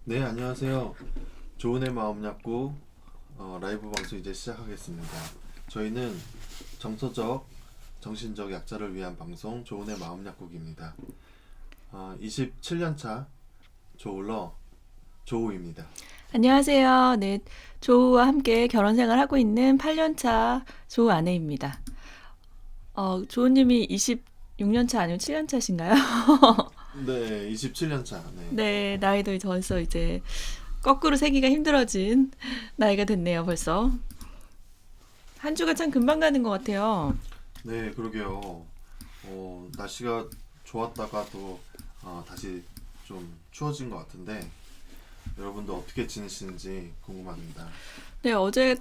네, 안녕하세요. 좋은의 마음 약국 라이브 방송 이제 시작하겠습니다. 저희는 정서적, 정신적 약자를 위한 방송 좋은의 마음 약국입니다. 27년차 조울러 조우입니다. 안녕하세요. 네, 조우와 함께 결혼 생활 하고 있는 8년차 조우 아내입니다. 조우님이 26년차 아니면 7년차신가요? 네, 27년차. 네. 네, 나이도 벌써 이제 거꾸로 세기가 힘들어진 나이가 됐네요, 벌써. 한 주가 참 금방 가는 것 같아요. 네, 그러게요. 날씨가 좋았다가 또 다시 좀 추워진 것 같은데 여러분도 어떻게 지내시는지 궁금합니다. 네, 어제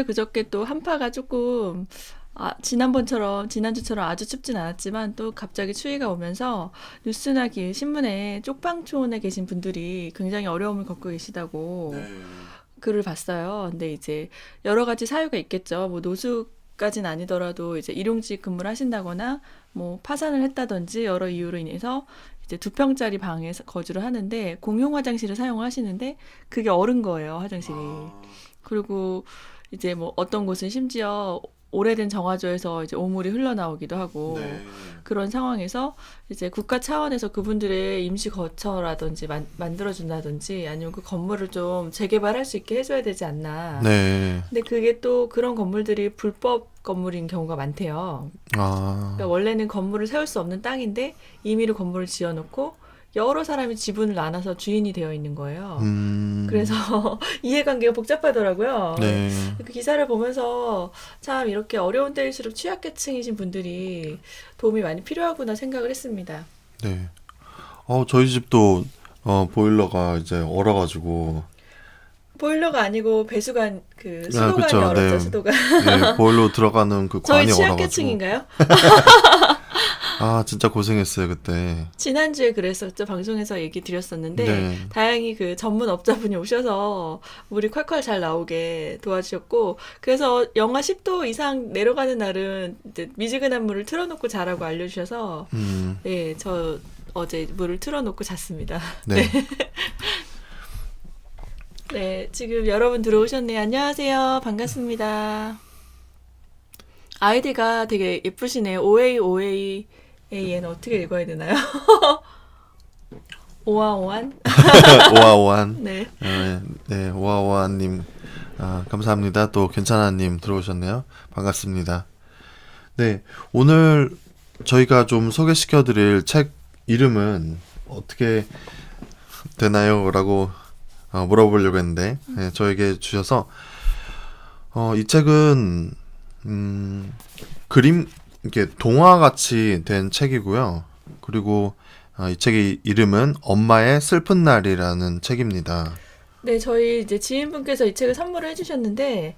그저께 또 한파가 조금, 지난주처럼 아주 춥진 않았지만 또 갑자기 추위가 오면서 뉴스나 신문에 쪽방촌에 계신 분들이 굉장히 어려움을 겪고 계시다고 네, 글을 봤어요. 근데 이제 여러 가지 사유가 있겠죠. 뭐 노숙까진 아니더라도 이제 일용직 근무를 하신다거나 뭐 파산을 했다든지 여러 이유로 인해서 이제 2평짜리 방에 거주를 하는데 공용 화장실을 사용을 하시는데 그게 얼은 거예요, 화장실이. 아, 그리고 이제 뭐 어떤 곳은 심지어 오래된 정화조에서 이제 오물이 흘러나오기도 하고 네, 그런 상황에서 이제 국가 차원에서 그분들의 임시 거처라든지 만들어준다든지 아니면 그 건물을 좀 재개발할 수 있게 해줘야 되지 않나. 네. 근데 그게 또 그런 건물들이 불법 건물인 경우가 많대요. 아, 그러니까 원래는 건물을 세울 수 없는 땅인데 임의로 건물을 지어놓고 여러 사람이 지분을 나눠서 주인이 되어 있는 거예요. 그래서 음, 이해관계가 복잡하더라고요. 네, 그 기사를 보면서 참 이렇게 어려운 때일수록 취약계층이신 분들이 도움이 많이 필요하구나 생각을 했습니다. 네. 저희 집도, 보일러가 이제 얼어가지고, 보일러가 아니고 배수관 그 아, 수도관이 그쵸, 얼었죠, 네. 수도관. 예, 보일러 들어가는 그 저희 관이 얼어가지고, 취약계층인가요? 아, 진짜 고생했어요, 그때. 지난주에 그랬었죠. 방송에서 얘기 드렸었는데, 네, 다행히 그 전문 업자분이 오셔서 물이 콸콸 잘 나오게 도와주셨고, 그래서 영하 10도 이상 내려가는 날은 이제 미지근한 물을 틀어놓고 자라고 알려주셔서, 음, 예, 저 어제 물을 틀어놓고 잤습니다. 네. 네, 네, 지금 여러분 들어오셨네요. 안녕하세요. 반갑습니다. 아이디가 되게 예쁘시네요. OAOAAN 어떻게 읽어야 되나요? 오아오안? 오아오한, 네. 네, 오아오한님, 감사합니다. 또 괜찮아님 들어오셨네요. 반갑습니다. 네, 오늘 저희가 좀 소개시켜드릴 책 이름은 어떻게 되나요? 라고 물어보려고 했는데, 네, 저에게 주셔서, 이 책은, 음, 그림, 이렇게 동화같이 된 책이고요. 그리고 이 책의 이름은 엄마의 슬픈 날이라는 책입니다. 네, 저희 이제 지인분께서 이 책을 선물을 해주셨는데,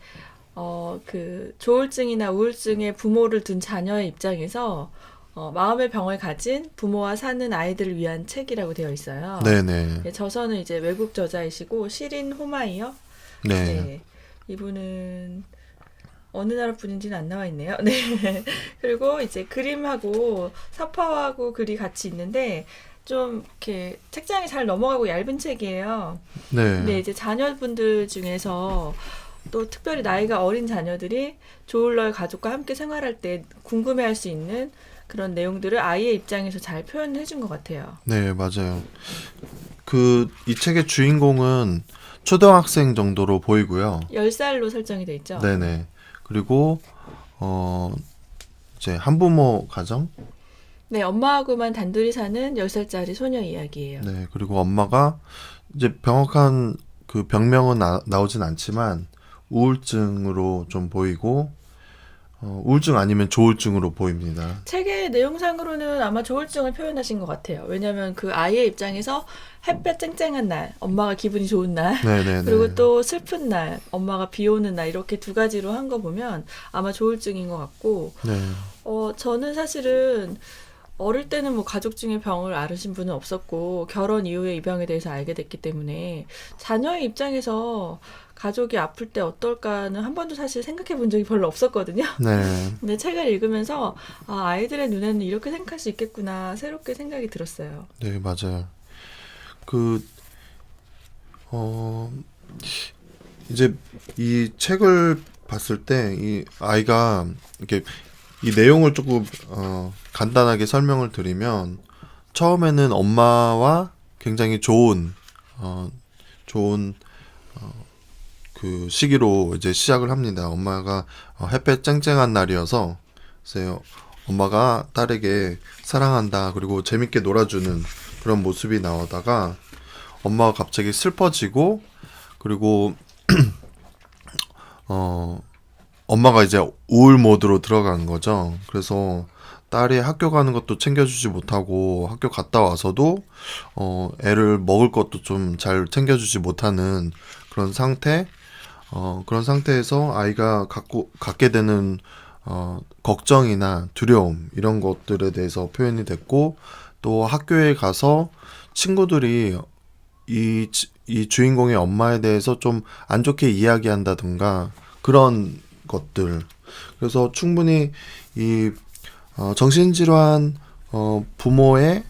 그 조울증이나 우울증의 부모를 둔 자녀의 입장에서 마음의 병을 가진 부모와 사는 아이들을 위한 책이라고 되어 있어요. 네네. 네, 저서는 이제 외국 저자이시고 시린 호마이어. 네. 네, 이분은 어느 나라 분인지는 안 나와 있네요. 네. 그리고 이제 그림하고 사파하고 글이 같이 있는데 좀 이렇게 책장이 잘 넘어가고 얇은 책이에요. 네. 근데 이제 자녀분들 중에서 또 특별히 나이가 어린 자녀들이 조울러의 가족과 함께 생활할 때 궁금해할 수 있는 그런 내용들을 아이의 입장에서 잘 표현해 준 것 같아요. 네, 맞아요. 이 책의 주인공은 초등학생 정도로 보이고요. 10살로 설정이 돼 있죠. 네네. 그리고, 어, 이제 한부모 가정? 네, 엄마하고만 단둘이 사는 10살짜리 소녀 이야기예요. 네. 그리고 엄마가 이제 병확한 그 병명은 나오진 않지만 우울증으로 좀 보이고, 우울증 아니면 조울증으로 보입니다. 책의 내용상으로는 아마 조울증을 표현하신 것 같아요. 왜냐면 그 아이의 입장에서 햇볕 쨍쨍한 날, 엄마가 기분이 좋은 날, 그리고 네네네. 또 슬픈 날, 엄마가 비 오는 날, 이렇게 두 가지로 한 거 보면 아마 조울증인 것 같고, 네. 저는 사실은 어릴 때는 뭐 가족 중에 병을 앓으신 분은 없었고, 결혼 이후에 이 병에 대해서 알게 됐기 때문에, 자녀의 입장에서 가족이 아플 때 어떨까는 한 번도 사실 생각해 본 적이 별로 없었거든요. 네. 근데 책을 읽으면서 아이들의 눈에는 이렇게 생각할 수 있겠구나 새롭게 생각이 들었어요. 네, 맞아요. 그 어, 이제 이 책을 봤을 때 이 아이가 이렇게 이 내용을 조금 간단하게 설명을 드리면 처음에는 엄마와 굉장히 좋은 그 시기로 이제 시작을 합니다. 엄마가 햇볕 쨍쨍한 날이어서 글쎄요, 엄마가 딸에게 사랑한다 그리고 재밌게 놀아주는 그런 모습이 나오다가 엄마가 갑자기 슬퍼지고 그리고 엄마가 이제 우울 모드로 들어간 거죠. 그래서 딸이 학교 가는 것도 챙겨주지 못하고 학교 갔다 와서도 애를 먹을 것도 좀 잘 챙겨주지 못하는 그런 상태. 그런 상태에서 아이가 갖게 되는 걱정이나 두려움 이런 것들에 대해서 표현이 됐고 또 학교에 가서 친구들이 이 주인공의 엄마에 대해서 좀 안 좋게 이야기한다든가 그런 것들. 그래서 충분히 이 정신질환 부모의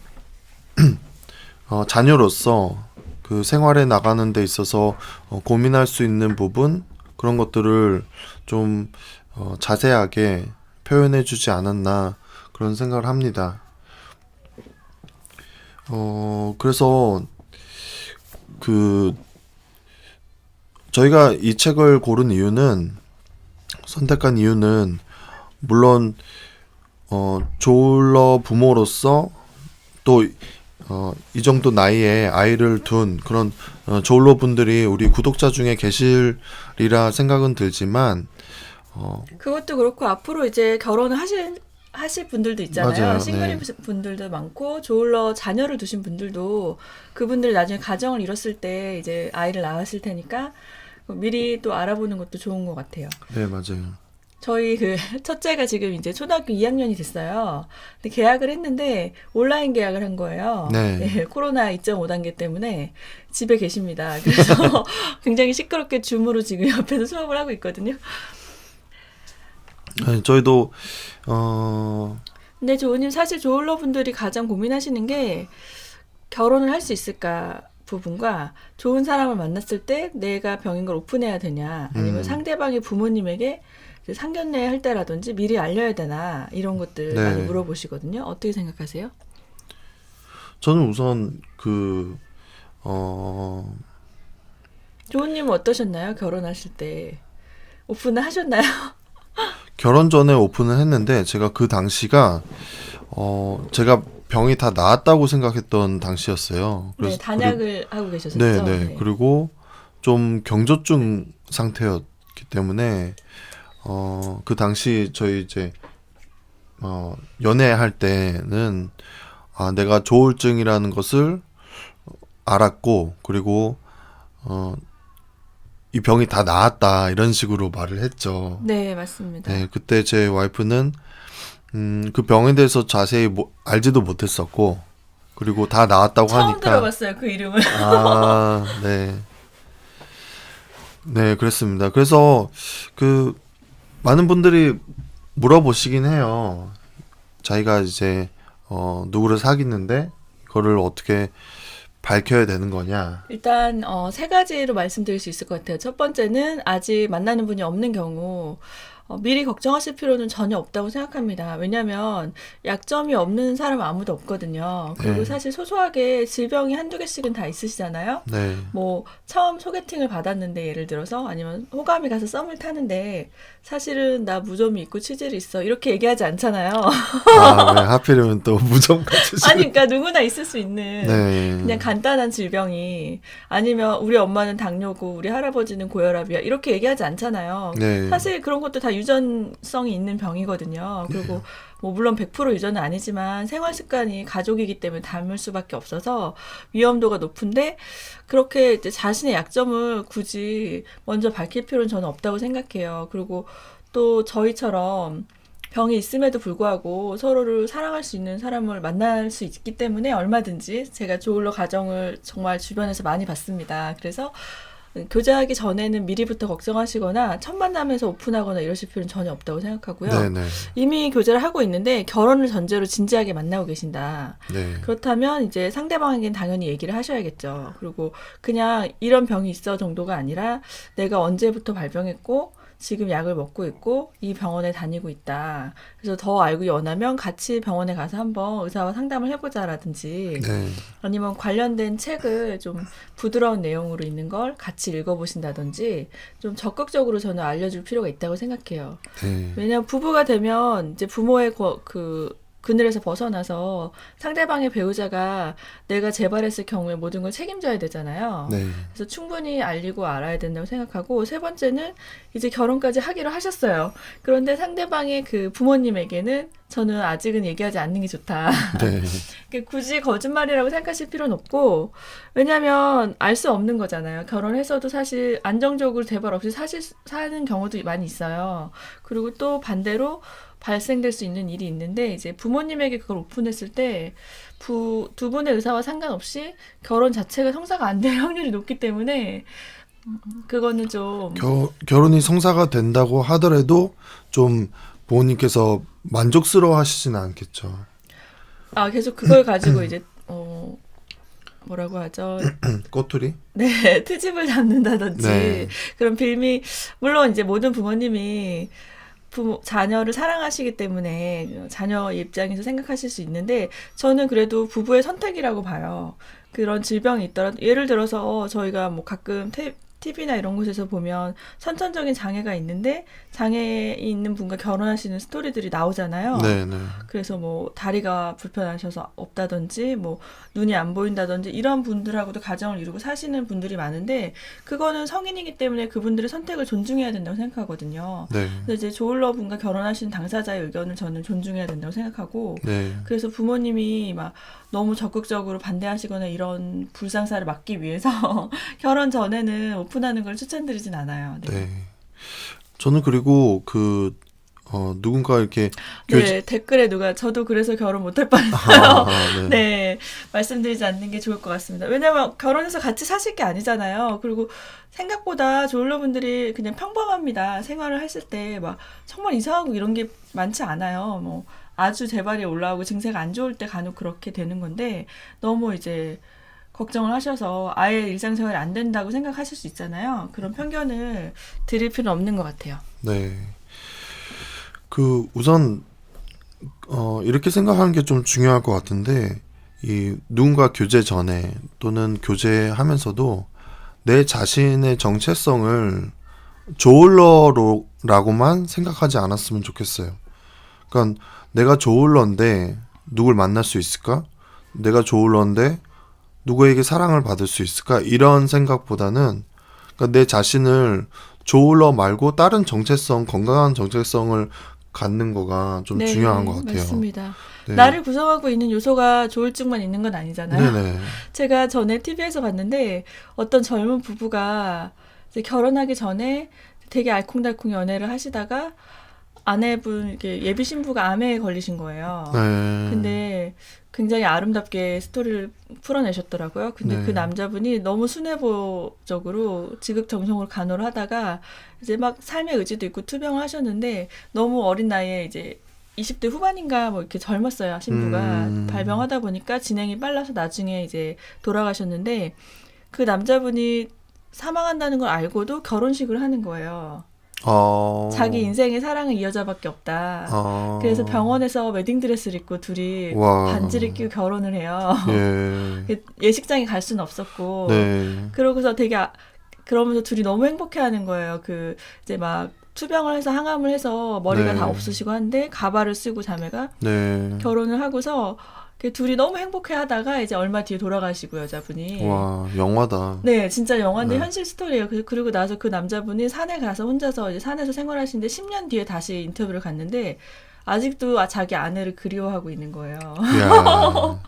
자녀로서 그 생활에 나가는 데 있어서 고민할 수 있는 부분 그런 것들을 좀 자세하게 표현해 주지 않았나 그런 생각을 합니다. 그래서 그 저희가 이 책을 선택한 이유는 물론 조울러 부모로서 또 이 정도 나이에 아이를 둔 그런 조울러 분들이 우리 구독자 중에 계시리라 생각은 들지만 그것도 그렇고 앞으로 이제 결혼을 하실 분들도 있잖아요. 맞아요. 싱글인 네. 분들도 많고 조울러 자녀를 두신 분들도 그분들 나중에 가정을 이뤘을 때 이제 아이를 낳았을 테니까 미리 또 알아보는 것도 좋은 것 같아요. 네, 맞아요. 저희 그 첫째가 지금 이제 초등학교 2학년이 됐어요. 근데 계약을 했는데 온라인 계약을 한 거예요. 네. 네, 코로나 2.5 단계 때문에 집에 계십니다. 그래서 굉장히 시끄럽게 줌으로 지금 옆에서 수업을 하고 있거든요. 아니, 저희도 근데 조우님 사실 조울러 분들이 가장 고민하시는 게 결혼을 할 수 있을까 부분과 좋은 사람을 만났을 때 내가 병인 걸 오픈해야 되냐 아니면 상대방의 부모님에게 이제 상견례 할 때라든지 미리 알려야 되나 이런 것들 네. 많이 물어보시거든요. 어떻게 생각하세요? 저는 우선 조우님은 어떠셨나요? 결혼하실 때 오픈을 하셨나요? 결혼 전에 오픈을 했는데 제가 그 당시가 제가 병이 다 나았다고 생각했던 당시였어요. 네, 단약을 하고 계셨었죠. 네, 네. 그리고 좀 경조증 상태였기 때문에 그 당시 저희 이제 연애할 때는 내가 조울증이라는 것을 알았고 그리고 이 병이 다 나았다 이런 식으로 말을 했죠. 네, 맞습니다. 네, 그때 제 와이프는 그 병에 대해서 자세히 알지도 못했었고 그리고 다 나았다고 처음 하니까 들어봤어요, 그 이름을. 네. 네, 그렇습니다. 그래서 그 많은 분들이 물어보시긴 해요. 자기가 이제 누구를 사귀는데 그거를 어떻게 밝혀야 되는 거냐. 일단 세 가지로 말씀드릴 수 있을 것 같아요. 첫 번째는 아직 만나는 분이 없는 경우 미리 걱정하실 필요는 전혀 없다고 생각합니다. 왜냐하면 약점이 없는 사람은 아무도 없거든요. 그리고 네. 사실 소소하게 질병이 한두 개씩은 다 있으시잖아요. 네. 뭐 처음 소개팅을 받았는데 예를 들어서 아니면 호감이 가서 썸을 타는데 사실은 나 무좀이 있고 치질이 있어 이렇게 얘기하지 않잖아요. 왜 하필이면 또 무좀까지 아니 그러니까 누구나 있을 수 있는 네. 그냥 간단한 질병이 아니면 우리 엄마는 당뇨고 우리 할아버지는 고혈압이야 이렇게 얘기하지 않잖아요. 네. 사실 그런 것도 다 유전성이 있는 병이거든요. 그리고 뭐 물론 100% 유전은 아니지만 생활 습관이 가족이기 때문에 닮을 수밖에 없어서 위험도가 높은데 그렇게 이제 자신의 약점을 굳이 먼저 밝힐 필요는 저는 없다고 생각해요. 그리고 또 저희처럼 병이 있음에도 불구하고 서로를 사랑할 수 있는 사람을 만날 수 있기 때문에 얼마든지 제가 조울러 가정을 정말 주변에서 많이 봤습니다. 그래서 교제하기 전에는 미리부터 걱정하시거나 첫 만남에서 오픈하거나 이러실 필요는 전혀 없다고 생각하고요. 네네. 이미 교제를 하고 있는데 결혼을 전제로 진지하게 만나고 계신다. 네. 그렇다면 이제 상대방에겐 당연히 얘기를 하셔야겠죠. 그리고 그냥 이런 병이 있어 정도가 아니라 내가 언제부터 발병했고 지금 약을 먹고 있고 이 병원에 다니고 있다. 그래서 더 알고 원하면 같이 병원에 가서 한번 의사와 상담을 해보자라든지 네. 아니면 관련된 책을 좀 부드러운 내용으로 있는 걸 같이 읽어보신다든지 좀 적극적으로 저는 알려줄 필요가 있다고 생각해요. 네. 왜냐하면 부부가 되면 이제 부모의 그늘에서 벗어나서 상대방의 배우자가 내가 재발했을 경우에 모든 걸 책임져야 되잖아요. 네. 그래서 충분히 알리고 알아야 된다고 생각하고 세 번째는 이제 결혼까지 하기로 하셨어요. 그런데 상대방의 그 부모님에게는 저는 아직은 얘기하지 않는 게 좋다. 네. 굳이 거짓말이라고 생각하실 필요는 없고 왜냐하면 알 수 없는 거잖아요. 결혼해서도 사실 안정적으로 재발 없이 사는 경우도 많이 있어요. 그리고 또 반대로 발생될 수 있는 일이 있는데 이제 부모님에게 그걸 오픈했을 때 두 분의 의사와 상관없이 결혼 자체가 성사가 안 될 확률이 높기 때문에 그거는 좀 결혼이 성사가 된다고 하더라도 좀 부모님께서 만족스러워 하시지는 않겠죠. 계속 그걸 가지고 이제 뭐라고 하죠? 꼬투리? 네, 트집을 잡는다든지 네. 그런 빌미 물론 이제 모든 부모님이 자녀를 사랑하시기 때문에 자녀 입장에서 생각하실 수 있는데 저는 그래도 부부의 선택이라고 봐요. 그런 질병이 있더라도 예를 들어서 저희가 뭐 가끔 TV나 이런 곳에서 보면 선천적인 장애가 있는데 장애 있는 분과 결혼하시는 스토리들이 나오잖아요. 네네. 그래서 뭐 다리가 불편하셔서 없다든지 뭐 눈이 안 보인다든지 이런 분들하고도 가정을 이루고 사시는 분들이 많은데 그거는 성인이기 때문에 그분들의 선택을 존중해야 된다고 생각하거든요. 네. 그래서 이제 조울러 분과 결혼하신 당사자의 의견을 저는 존중해야 된다고 생각하고 네. 그래서 부모님이 막 너무 적극적으로 반대하시거나 이런 불상사를 막기 위해서 결혼 전에는 오픈하는 걸 추천드리진 않아요. 네. 네. 저는 그리고 누군가 이렇게 네, 댓글에 누가 저도 그래서 결혼 못할 뻔했어요. 네. 네, 말씀드리지 않는 게 좋을 것 같습니다. 왜냐면 결혼해서 같이 사실 게 아니잖아요. 그리고 생각보다 조울러분들이 그냥 평범합니다. 생활을 했을 때 막 정말 이상하고 이런 게 많지 않아요. 뭐 아주 재발이 올라오고 증세가 안 좋을 때 간혹 그렇게 되는 건데 너무 이제 걱정을 하셔서 아예 일상생활이 안 된다고 생각하실 수 있잖아요. 그런 편견을 드릴 필요는 없는 것 같아요. 네. 우선 이렇게 생각하는 게 좀 중요할 것 같은데 누군가 교제 전에 또는 교제하면서도 내 자신의 정체성을 조울러라고만 생각하지 않았으면 좋겠어요. 그러니까 내가 조울러인데 누굴 만날 수 있을까? 내가 조울러인데 누구에게 사랑을 받을 수 있을까? 이런 생각보다는 그러니까 내 자신을 조울러 말고 다른 정체성, 건강한 정체성을 갖는 거가 좀 중요한 것 같아요. 맞습니다. 네. 나를 구성하고 있는 요소가 조울증만 있는 건 아니잖아요. 네네. 제가 전에 TV에서 봤는데 어떤 젊은 부부가 이제 결혼하기 전에 되게 알콩달콩 연애를 하시다가 아내분 이렇게 예비 신부가 암에 걸리신 거예요. 네. 근데 굉장히 아름답게 스토리를 풀어내셨더라고요. 근데 네. 그 남자분이 너무 순애보적으로 지극정성으로 간호를 하다가 이제 막 삶의 의지도 있고 투병을 하셨는데 너무 어린 나이에 이제 20대 후반인가 뭐 이렇게 젊었어요. 신부가 발병하다 보니까 진행이 빨라서 나중에 이제 돌아가셨는데 그 남자분이 사망한다는 걸 알고도 결혼식을 하는 거예요. 자기 인생의 사랑은 이 여자밖에 없다. 그래서 병원에서 웨딩드레스를 입고 둘이 와. 반지를 끼고 결혼을 해요. 예. 예식장에 갈 수는 없었고. 네. 그러고서 그러면서 둘이 너무 행복해하는 거예요. 이제 막 투병을 해서 항암을 해서 머리가 네. 다 없으시고 한데 가발을 쓰고 자매가 네. 결혼을 하고서 둘이 너무 행복해하다가 이제 얼마 뒤에 돌아가시고 여자분이. 와, 영화다. 네, 진짜 영화인데 네. 현실 스토리예요. 그리고 나서 그 남자분이 산에 가서 혼자서 이제 산에서 생활하시는데 10년 뒤에 다시 인터뷰를 갔는데 아직도 자기 아내를 그리워하고 있는 거예요. 이야.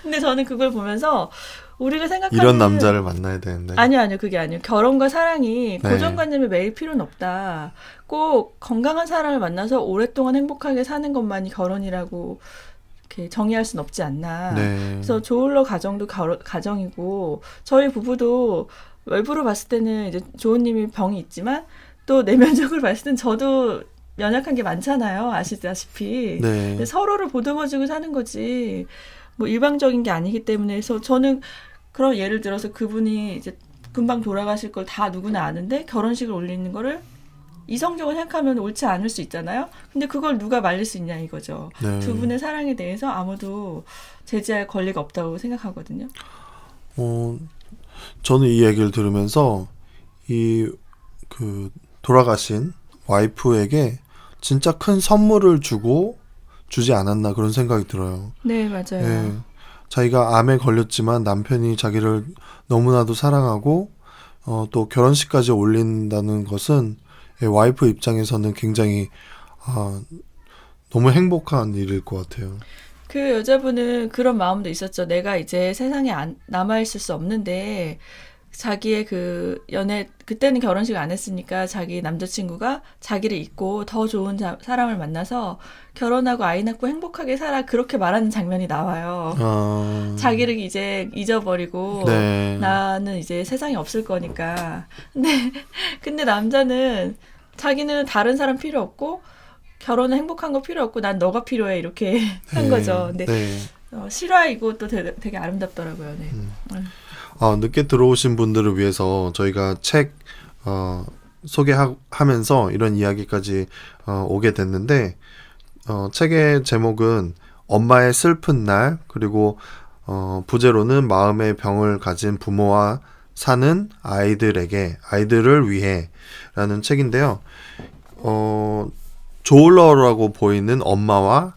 근데 저는 그걸 보면서 우리가 생각하는 이런 남자를 만나야 되는데. 아니요, 그게 아니에요. 결혼과 사랑이 네. 고정관념에 매일 필요는 없다. 꼭 건강한 사람을 만나서 오랫동안 행복하게 사는 것만이 결혼이라고 이렇게 정의할 수는 없지 않나. 네. 그래서 조울러 가정도 가정이고 저희 부부도 외부로 봤을 때는 이제 조은님이 병이 있지만 또 내면적으로 봤을 땐 저도 연약한 게 많잖아요. 아시다시피. 네. 근데 서로를 보듬어주고 사는 거지. 뭐 일방적인 게 아니기 때문에 그래서 저는 그런 예를 들어서 그분이 이제 금방 돌아가실 걸 다 누구나 아는데 결혼식을 올리는 거를 이성적으로 생각하면 옳지 않을 수 있잖아요. 근데 그걸 누가 말릴 수 있냐 이거죠. 네. 두 분의 사랑에 대해서 아무도 제지할 권리가 없다고 생각하거든요. 저는 이 얘기를 들으면서 돌아가신 와이프에게 진짜 큰 선물을 주지 않았나 그런 생각이 들어요. 네, 맞아요. 예. 자기가 암에 걸렸지만 남편이 자기를 너무나도 사랑하고 또 결혼식까지 올린다는 것은 와이프 입장에서는 굉장히 너무 행복한 일일 것 같아요. 그 여자분은 그런 마음도 있었죠. 내가 이제 세상에 남아있을 수 없는데 자기의 그 그때는 결혼식 안 했으니까 자기 남자친구가 자기를 잊고 더 좋은 사람을 만나서 결혼하고 아이 낳고 행복하게 살아 그렇게 말하는 장면이 나와요. 자기를 이제 잊어버리고 네. 나는 이제 세상에 없을 거니까. 근데 남자는 자기는 다른 사람 필요 없고 결혼은 행복한 거 필요 없고 난 너가 필요해 이렇게 한 거죠. 근데 네. 실화이고 또 되게 아름답더라고요. 네. 늦게 들어오신 분들을 위해서 저희가 책 소개하면서 이런 이야기까지 오게 됐는데 책의 제목은 엄마의 슬픈 날 그리고 부제로는 마음의 병을 가진 부모와 사는 아이들을 위해 라는 책인데요. 조울러라고 보이는 엄마와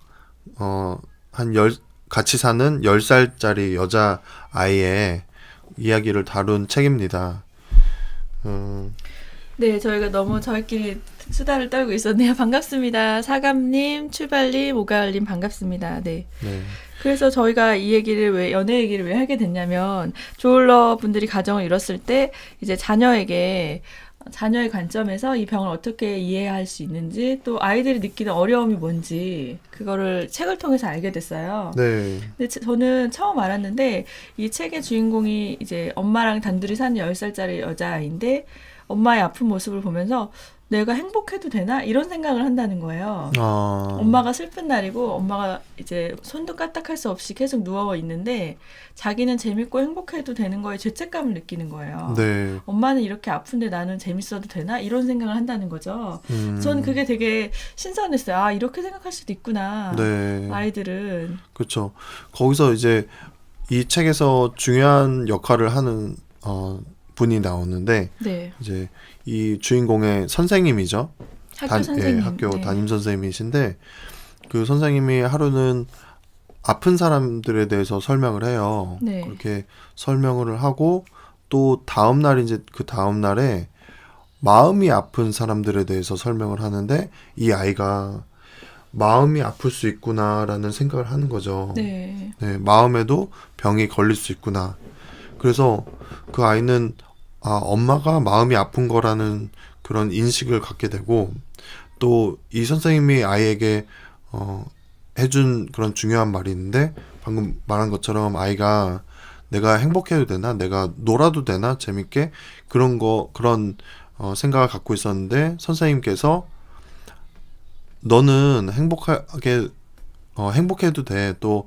같이 사는 10살짜리 여자 아이의 이야기를 다룬 책입니다. 네, 저희가 너무 저희끼리 수다를 떨고 있었네요. 반갑습니다. 사감님, 출발님, 오가을님 반갑습니다. 네. 네. 그래서 저희가 연애 얘기를 왜 하게 됐냐면, 조울러 분들이 가정을 이뤘을 때, 이제 자녀의 관점에서 이 병을 어떻게 이해할 수 있는지, 또 아이들이 느끼는 어려움이 뭔지, 그거를 책을 통해서 알게 됐어요. 네. 근데 저는 처음 알았는데, 이 책의 주인공이 이제 엄마랑 단둘이 사는 10살짜리 여자아이인데, 엄마의 아픈 모습을 보면서 내가 행복해도 되나? 이런 생각을 한다는 거예요. 엄마가 슬픈 날이고 엄마가 이제 손도 까딱할 수 없이 계속 누워 있는데 자기는 재밌고 행복해도 되는 거에 죄책감을 느끼는 거예요. 네. 엄마는 이렇게 아픈데 나는 재밌어도 되나? 이런 생각을 한다는 거죠. 저는 그게 되게 신선했어요. 아, 이렇게 생각할 수도 있구나. 네. 아이들은. 그렇죠. 거기서 이제 이 책에서 중요한 역할을 하는 분이 나오는데 네. 이제 이 주인공의 선생님이죠. 학교 선생님. 학교 네. 담임 선생님이신데 그 선생님이 하루는 아픈 사람들에 대해서 설명을 해요. 네. 그렇게 설명을 하고 또 다음 날에 마음이 아픈 사람들에 대해서 설명을 하는데 이 아이가 마음이 아플 수 있구나라는 생각을 하는 거죠. 네. 네, 마음에도 병이 걸릴 수 있구나. 그래서 그 아이는 엄마가 마음이 아픈 거라는 그런 인식을 갖게 되고 또 이 선생님이 아이에게 해준 그런 중요한 말이 있는데 방금 말한 것처럼 아이가 내가 행복해도 되나? 내가 놀아도 되나? 재밌게? 그런 생각을 갖고 있었는데 선생님께서 너는 행복해도 돼. 또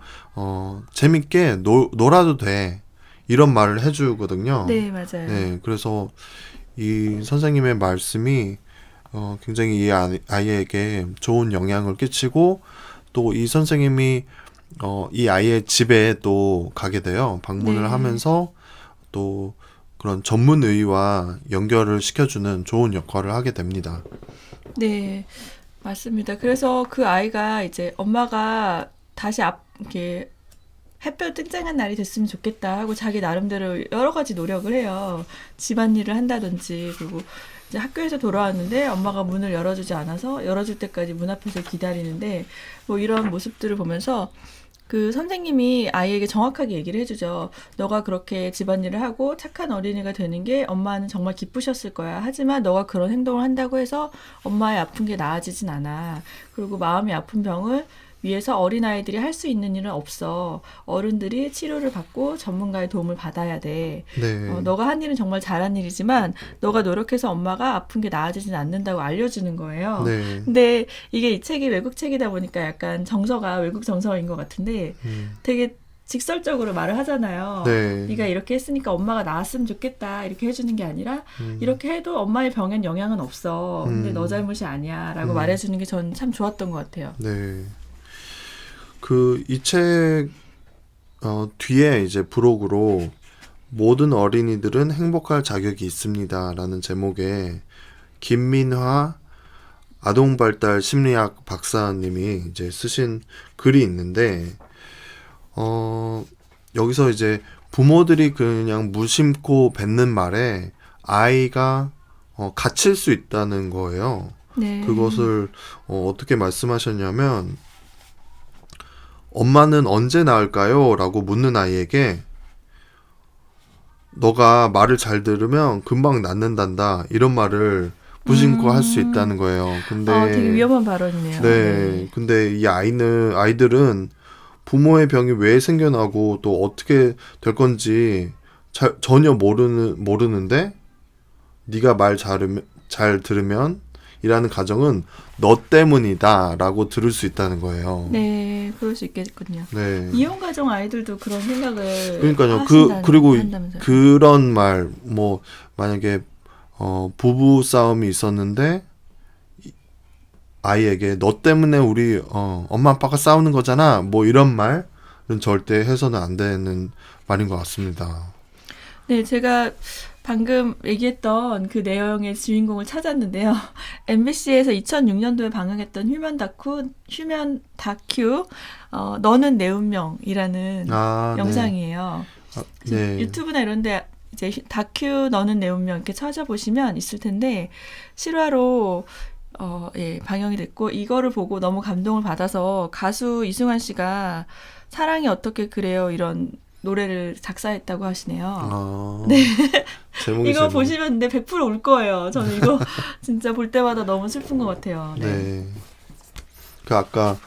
재밌게 놀아도 돼. 이런 말을 해주거든요. 네, 맞아요. 네, 그래서 이 선생님의 말씀이 굉장히 이 아이에게 좋은 영향을 끼치고 또 이 선생님이 이 아이의 집에 또 가게 돼요. 방문을 네. 하면서 또 그런 전문의와 연결을 시켜주는 좋은 역할을 하게 됩니다. 네, 맞습니다. 그래서 그 아이가 이제 엄마가 다시 이렇게 햇볕 쨍쨍한 날이 됐으면 좋겠다 하고 자기 나름대로 여러 가지 노력을 해요. 집안일을 한다든지 그리고 이제 학교에서 돌아왔는데 엄마가 문을 열어주지 않아서 열어줄 때까지 문 앞에서 기다리는데 뭐 이런 모습들을 보면서 그 선생님이 아이에게 정확하게 얘기를 해주죠. 너가 그렇게 집안일을 하고 착한 어린이가 되는 게 엄마는 정말 기쁘셨을 거야. 하지만 너가 그런 행동을 한다고 해서 엄마의 아픈 게 나아지진 않아. 그리고 마음이 아픈 병을 위해서 어린아이들이 할 수 있는 일은 없어. 어른들이 치료를 받고 전문가의 도움을 받아야 돼. 네. 너가 한 일은 정말 잘한 일이지만 너가 노력해서 엄마가 아픈 게 나아지진 않는다고 알려주는 거예요. 네. 근데 이게 이 책이 외국 책이다 보니까 약간 정서가 외국 정서인 것 같은데 되게 직설적으로 말을 하잖아요. 네. 네가 이렇게 했으니까 엄마가 나았으면 좋겠다 이렇게 해주는 게 아니라 이렇게 해도 엄마의 병엔 영향은 없어. 근데 너 잘못이 아니야 라고 말해주는 게 전 참 좋았던 것 같아요. 네. 이 책 뒤에 이제 부록으로 모든 어린이들은 행복할 자격이 있습니다라는 제목의 김민화 아동발달 심리학 박사님이 이제 쓰신 글이 있는데 여기서 이제 부모들이 그냥 무심코 뱉는 말에 아이가 갇힐 수 있다는 거예요. 네. 그것을 어떻게 말씀하셨냐면 엄마는 언제 나을까요? 라고 묻는 아이에게 너가 말을 잘 들으면 금방 낫는단다. 이런 말을 무심코 할 수 있다는 거예요. 근데 되게 위험한 발언이네요. 네. 근데 이 아이들은 부모의 병이 왜 생겨나고 또 어떻게 될 건지 전혀 모르는데 네가 말 잘 들으면 이라는 가정은 너 때문이다라고 들을 수 있다는 거예요. 네, 그럴 수 있겠군요. 네. 이혼 가정 아이들도 그런 생각을 그러니까요. 그리고 그런 말, 뭐 만약에 부부 싸움이 있었는데 아이에게 너 때문에 우리 엄마 아빠가 싸우는 거잖아. 뭐 이런 말은 절대 해서는 안 되는 말인 것 같습니다. 네, 제가 방금 얘기했던 그 내용의 주인공을 찾았는데요. MBC에서 2006년도에 방영했던 휴면 다큐 너는 내 운명이라는 네. 영상이에요. 네. 유튜브나 이런 데 이제 다큐 너는 내 운명 이렇게 찾아보시면 있을 텐데 실화로 예, 방영이 됐고 이거를 보고 너무 감동을 받아서 가수 이승환 씨가 사랑이 어떻게 그래요 이런 노래를 작사했다고 하시네요. 네. 제목이 이거 보시면 근데 100% 울 거예요. 저는 이거 진짜 볼 때마다 너무 슬픈 것 같아요. 네. 네. 아까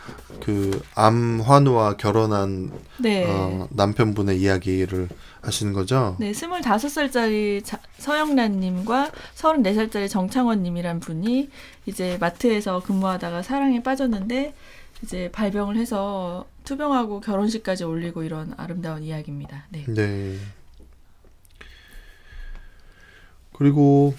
암환우와 결혼한 네. 남편분의 이야기를 하시는 거죠? 네, 25살짜리 서영란님과 34살짜리 정창원님이란 분이 이제 마트에서 근무하다가 사랑에 빠졌는데 이제 발병을 해서 투병하고 결혼식까지 올리고 이런 아름다운 이야기입니다. 네. 네. 그리고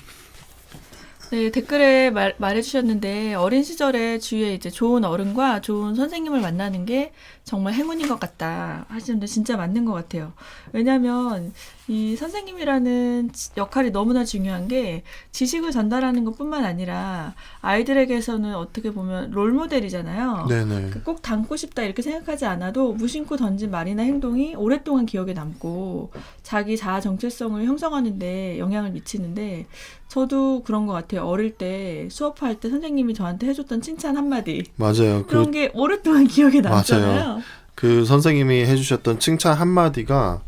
네, 댓글에 말해주셨는데 어린 시절에 주위에 이제 좋은 어른과 좋은 선생님을 만나는 게 정말 행운인 것 같다 하시는데 진짜 맞는 것 같아요. 왜냐하면 이 선생님이라는 역할이 너무나 중요한 게 지식을 전달하는 것뿐만 아니라 아이들에게서는 어떻게 보면 롤모델이잖아요. 네네. 꼭 닮고 싶다 이렇게 생각하지 않아도 무심코 던진 말이나 행동이 오랫동안 기억에 남고 자기 자아 정체성을 형성하는 데 영향을 미치는데 저도 그런 것 같아요. 어릴 때 수업할 때 선생님이 저한테 해줬던 칭찬 한마디. 맞아요. 그런 게 오랫동안 기억에 남잖아요. 맞아요. 그 선생님이 해주셨던 칭찬 한마디가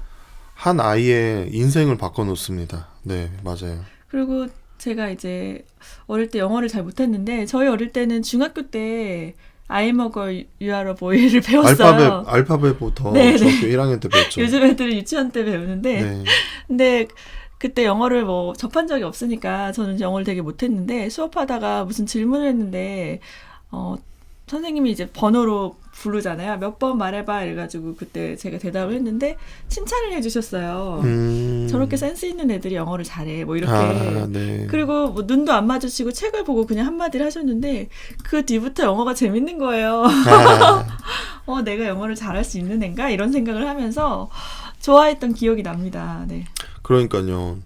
한 아이의 인생을 바꿔놓습니다. 네, 맞아요. 그리고 제가 이제 어릴 때 영어를 잘 못했는데 저희 어릴 때는 중학교 때 I'm a girl, you are a boy를 배웠어요. 알파벳부터 네네. 중학교 1학년 때 배웠죠. 요즘 애들은 유치원 때 배우는데 네. 근데 그때 영어를 뭐 접한 적이 없으니까 저는 영어를 되게 못했는데 수업하다가 무슨 질문을 했는데 선생님이 이제 번호로 부르잖아요. 몇 번 말해봐 이래가지고 그때 제가 대답을 했는데 칭찬을 해주셨어요. 저렇게 센스 있는 애들이 영어를 잘해 뭐 이렇게. 네. 그리고 뭐 눈도 안 마주치고 책을 보고 그냥 한마디를 하셨는데 그 뒤부터 영어가 재밌는 거예요. 내가 영어를 잘할 수 있는 애인가 이런 생각을 하면서 좋아했던 기억이 납니다. 네. 그러니까요.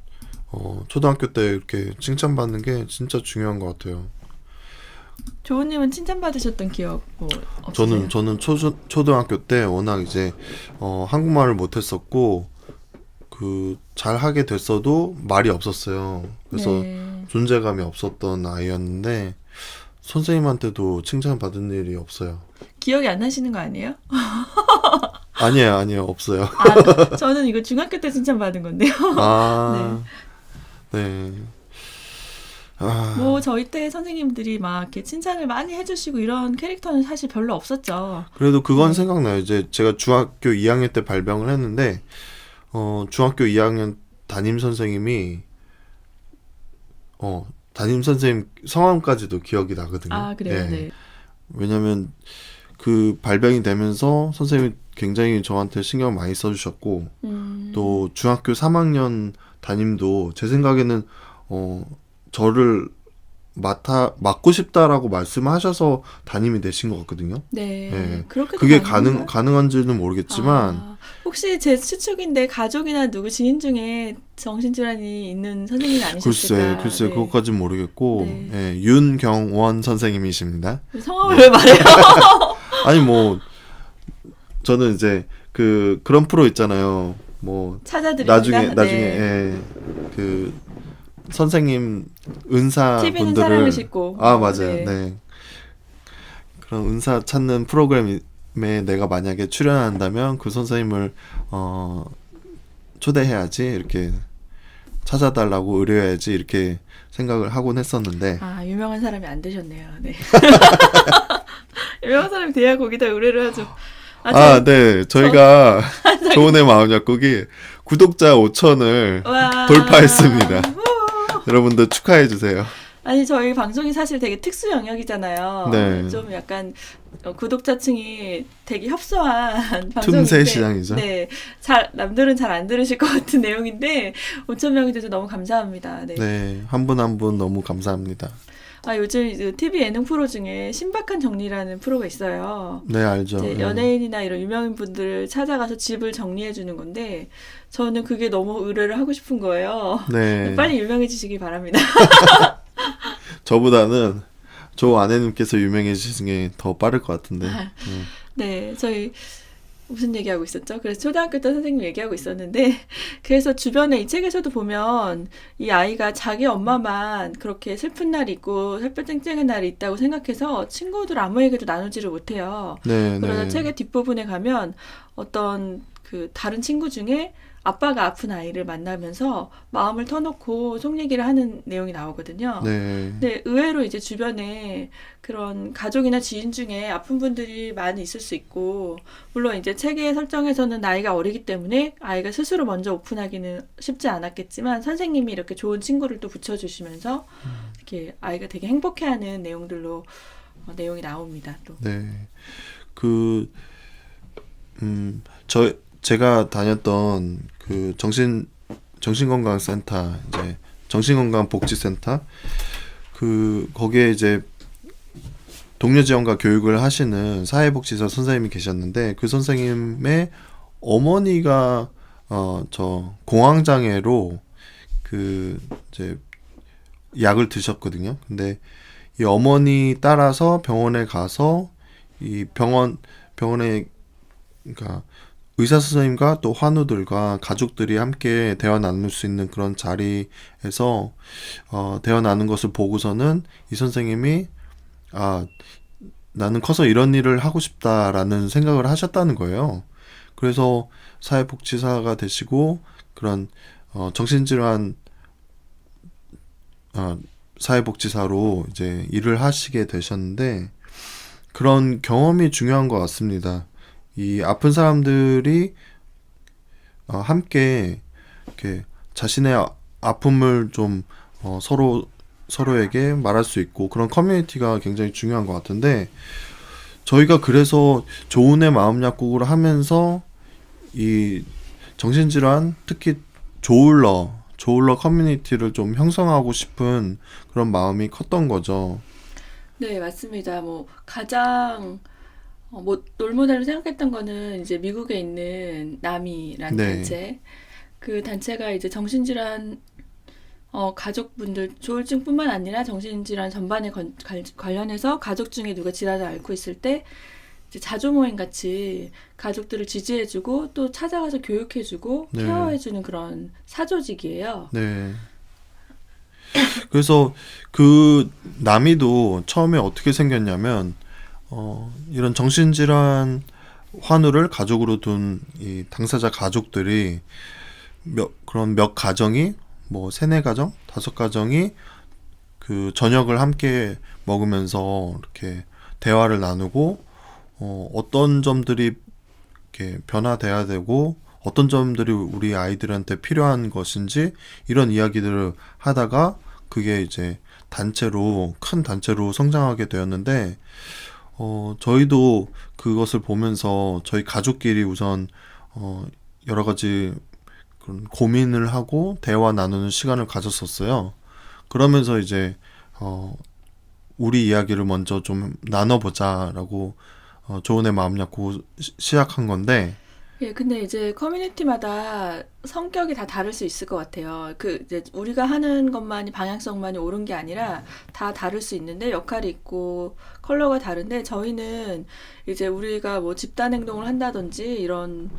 초등학교 때 이렇게 칭찬받는 게 진짜 중요한 것 같아요. 조은님은 칭찬받으셨던 기억 뭐 없으세요? 저는 초등학교 때 워낙 이제 한국말을 못했었고 잘 하게 됐어도 말이 없었어요. 그래서 네. 존재감이 없었던 아이였는데 선생님한테도 칭찬받은 일이 없어요. 기억이 안 나시는 거 아니에요? 아니에요, 없어요. 저는 이거 중학교 때 칭찬받은 건데요. 네. 뭐 저희 때 선생님들이 막 이렇게 칭찬을 많이 해주시고 이런 캐릭터는 사실 별로 없었죠. 그래도 그건 네. 생각나요. 이제 제가 중학교 2학년 때 발병을 했는데, 중학교 2학년 담임 선생님이, 담임 선생님 성함까지도 기억이 나거든요. 아, 그래요? 예. 네. 왜냐면 그 발병이 되면서 선생님이 굉장히 저한테 신경 많이 써주셨고, 또 중학교 3학년 담임도 제 생각에는, 저를 맡고 싶다라고 말씀하셔서 담임이 되신 것 같거든요. 네. 예. 그렇게도 그게 가능한가요? 가능한지는 모르겠지만, 아, 혹시 제 추측인데 가족이나 누구 지인 중에 정신질환이 있는 선생님이 아니셨을까? 글쎄, 네. 그것까진 모르겠고, 네. 예, 윤경원 선생님이십니다. 성함을 왜 말해요? 아니, 뭐, 저는 이제, 그런 프로 있잖아요. 뭐, 찾아드립니다. 나중에, 네. 예, 선생님, 은사 TV는 분들을, 사랑을 싣고. 맞아요. 네. 네. 그런 은사 찾는 프로그램에 내가 만약에 출연한다면 그 선생님을, 초대해야지, 이렇게 찾아달라고 의뢰해야지, 이렇게 생각을 하곤 했었는데, 아, 유명한 사람이 안 되셨네요. 네. 유명한 사람이 돼야 거기다 의뢰를 하죠. 네. 저희가 좋은의 마음 약국이 구독자 5천을 와. 돌파했습니다. 여러분들 축하해 주세요. 아니, 저희 방송이 사실 되게 특수 영역이잖아요. 네. 좀 약간 구독자층이 되게 협소한 틈새 방송인데, 시장이죠. 네, 남들은 잘 안 들으실 것 같은 내용인데 5천 명이 돼서 너무 감사합니다. 네. 네. 한 분 한 분 너무 감사합니다. 아, 요즘 TV 예능 프로 중에 신박한 정리라는 프로가 있어요. 네, 알죠. 이제 네. 연예인이나 이런 유명인 분들을 찾아가서 집을 정리해 주는 건데 저는 그게 너무 의뢰를 하고 싶은 거예요. 네. 빨리 유명해지시기 바랍니다. 저보다는 조 아내님께서 유명해지시는 게 더 빠를 것 같은데. 네, 저희 무슨 얘기하고 있었죠? 그래서 초등학교 때 선생님 얘기하고 있었는데 그래서 주변에 이 책에서도 보면 이 아이가 자기 엄마만 그렇게 슬픈 날이 있고 햇볕 쨍쨍한 날이 있다고 생각해서 친구들 아무에게도 나누지를 못해요. 네, 그러다 네. 책의 뒷부분에 가면 어떤 그 다른 친구 중에 아빠가 아픈 아이를 만나면서 마음을 터놓고 속 얘기를 하는 내용이 나오거든요. 네. 근데 의외로 이제 주변에 그런 가족이나 지인 중에 아픈 분들이 많이 있을 수 있고, 물론 이제 책의 설정에서는 나이가 어리기 때문에 아이가 스스로 먼저 오픈하기는 쉽지 않았겠지만, 선생님이 이렇게 좋은 친구를 또 붙여주시면서, 이렇게 아이가 되게 행복해하는 내용들로 내용이 나옵니다, 또. 네. 제가 다녔던 정신건강센터, 이제 정신건강복지센터, 거기에 이제 동료 지원과 교육을 하시는 사회복지사 선생님이 계셨는데, 그 선생님의 어머니가, 저 공황장애로 이제 약을 드셨거든요. 근데 이 어머니 따라서 병원에 가서 이 병원에, 그러니까 의사 선생님과 또 환우들과 가족들이 함께 대화 나눌 수 있는 그런 자리에서 대화 나눈 것을 보고서는 이 선생님이 나는 커서 이런 일을 하고 싶다라는 생각을 하셨다는 거예요. 그래서 사회복지사가 되시고 그런 정신질환 사회복지사로 이제 일을 하시게 되셨는데, 그런 경험이 중요한 것 같습니다. 이 아픈 사람들이 함께 이렇게 자신의 아픔을 좀 서로에게 말할 수 있고, 그런 커뮤니티가 굉장히 중요한 것 같은데, 저희가 그래서 좋은의 마음 약국을 하면서 이 정신질환, 특히 조울러 커뮤니티를 좀 형성하고 싶은 그런 마음이 컸던 거죠. 네, 맞습니다. 뭐, 가장, 롤모델로 생각했던 거는 이제 미국에 있는 나미라는 네. 단체. 그 단체가 이제 정신질환, 가족분들, 조울증뿐만 아니라 정신질환 전반에 관련해서 가족 중에 누가 질환을 앓고 있을 때, 이제 자조 모임 같이 가족들을 지지해주고 또 찾아가서 교육해주고 네. 케어해주는 그런 사조직이에요. 네. 그래서 그 나미도 처음에 어떻게 생겼냐면, 이런 정신질환 환우를 가족으로 둔 이 당사자 가족들이 몇 가정이, 뭐 3-4가정, 5가정이 그 저녁을 함께 먹으면서 이렇게 대화를 나누고 어떤 점들이 이렇게 변화돼야 되고 어떤 점들이 우리 아이들한테 필요한 것인지 이런 이야기들을 하다가 그게 이제 큰 단체로 성장하게 되었는데 저희도 그것을 보면서 저희 가족끼리 우선 여러 가지 그런 고민을 하고 대화 나누는 시간을 가졌었어요. 그러면서 이제 우리 이야기를 먼저 좀 나눠보자라고 조은의 마음 약고 시작한 건데 예, 근데 이제 커뮤니티마다 성격이 다 다를 수 있을 것 같아요. 그 이제 우리가 하는 것만이 방향성만이 옳은 게 아니라 다 다를 수 있는데 역할이 있고 컬러가 다른데 저희는 이제 우리가 뭐 집단 행동을 한다든지 이런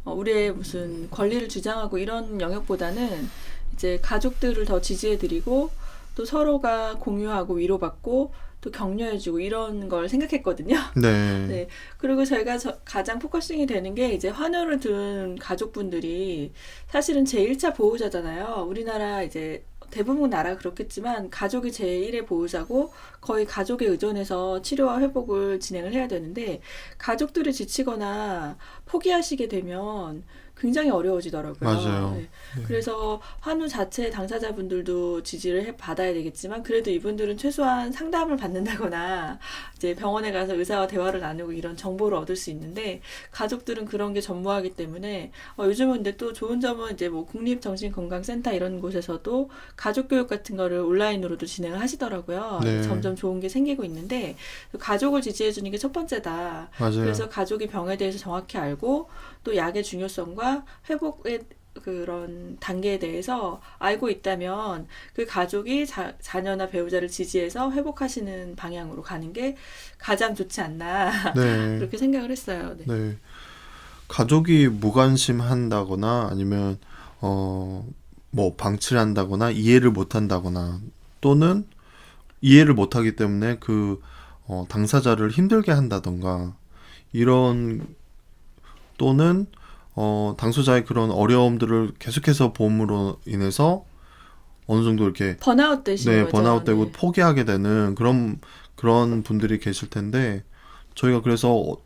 우리의 무슨 권리를 주장하고 이런 영역보다는 이제 가족들을 더 지지해드리고 또 서로가 공유하고 위로받고 또 격려해주고 이런 걸 생각했거든요. 네, 네. 그리고 저희가 가장 포커싱이 되는 게 이제 환우를 둔 가족분들이 사실은 제1차 보호자잖아요. 우리나라 이제 대부분 나라가 그렇겠지만 가족이 제1의 보호자고 거의 가족에 의존해서 치료와 회복을 진행을 해야 되는데 가족들이 지치거나 포기하시게 되면 굉장히 어려워지더라고요. 맞아요. 네. 네, 그래서 환우 자체 당사자분들도 지지를 받아야 되겠지만 그래도 이분들은 최소한 상담을 받는다거나 이제 병원에 가서 의사와 대화를 나누고 이런 정보를 얻을 수 있는데 가족들은 그런 게 전무하기 때문에 요즘은 근데 또 좋은 점은 이제 뭐 국립정신건강센터 이런 곳에서도 가족교육 같은 거를 온라인으로도 진행을 하시더라고요. 네, 점점 좋은 게 생기고 있는데 가족을 지지해 주는 게 첫 번째다. 맞아요. 그래서 가족이 병에 대해서 정확히 알고 또 약의 중요성과 회복의 그런 단계에 대해서 알고 있다면 그 가족이 자녀나 배우자를 지지해서 회복하시는 방향으로 가는 게 가장 좋지 않나 네, 그렇게 생각을 했어요. 네. 네. 가족이 무관심한다거나 아니면 뭐 방치를 한다거나 이해를 못한다거나 또는 이해를 못하기 때문에 그 당사자를 힘들게 한다던가 이런 또는 당사자의 그런 어려움들을 계속해서 봄으로 인해서 어느 정도 이렇게 번아웃 되신 네, 거죠. 번아웃되고 네. 포기하게 되는 그런 분들이 계실 텐데 저희가 그래서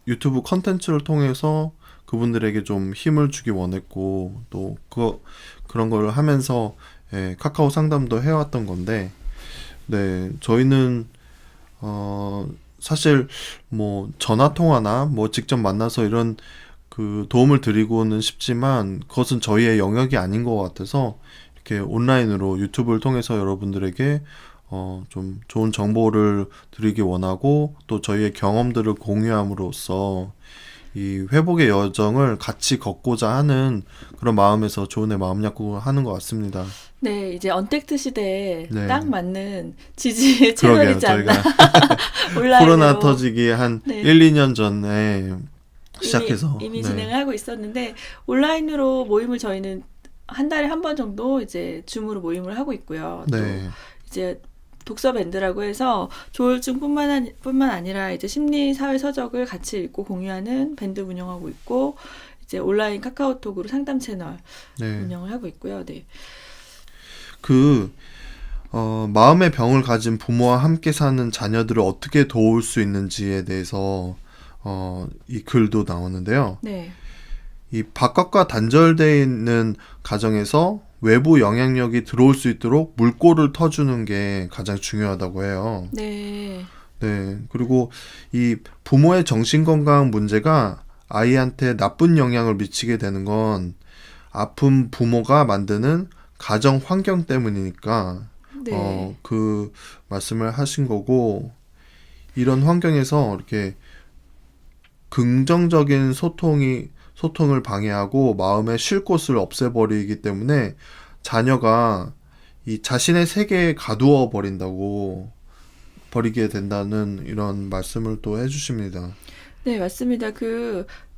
유튜브 컨텐츠를 통해서 그분들에게 좀 힘을 주기 원했고 또 그런 걸 하면서 카카오 상담도 해왔던 건데 네, 저희는 사실 뭐 전화 통화나 뭐 직접 만나서 이런 그 도움을 드리고는 싶지만 그것은 저희의 영역이 아닌 것 같아서 이렇게 온라인으로 유튜브를 통해서 여러분들에게 좀 좋은 정보를 드리기 원하고 또 저희의 경험들을 공유함으로써 이 회복의 여정을 같이 걷고자 하는 그런 마음에서 조은의 마음 약국을 하는 것 같습니다. 네, 이제 언택트 시대에 네. 딱 맞는 지지 그러게요. 채널이지 않나. 저희가 온라인으로. 코로나 터지기 한 네. 1, 2년 전에 시작해서 이미 네. 진행을 하고 있었는데 온라인으로 모임을 저희는 한 달에 한 번 정도 이제 줌으로 모임을 하고 있고요. 또 네. 이제 독서 밴드라고 해서 조울증뿐만 아니라 이제 심리 사회 서적을 같이 읽고 공유하는 밴드 운영하고 있고 이제 온라인 카카오톡으로 상담 채널 네. 운영을 하고 있고요. 네. 마음의 병을 가진 부모와 함께 사는 자녀들을 어떻게 도울 수 있는지에 대해서 이 글도 나오는데요. 네. 이 바깥과 단절되어 있는 가정에서 외부 영향력이 들어올 수 있도록 물꼬를 터주는 게 가장 중요하다고 해요. 네. 네. 그리고 이 부모의 정신건강 문제가 아이한테 나쁜 영향을 미치게 되는 건 아픈 부모가 만드는 가정 환경 때문이니까 네. 그 말씀을 하신 거고 이런 환경에서 이렇게 긍정적인 소통을 방해하고 마음의 쉴 곳을 없애버리기 때문에 자녀가 이 자신의 세계에 가두어 버리게 된다는 이런 말씀을 또 해주십니다. 네, 맞습니다.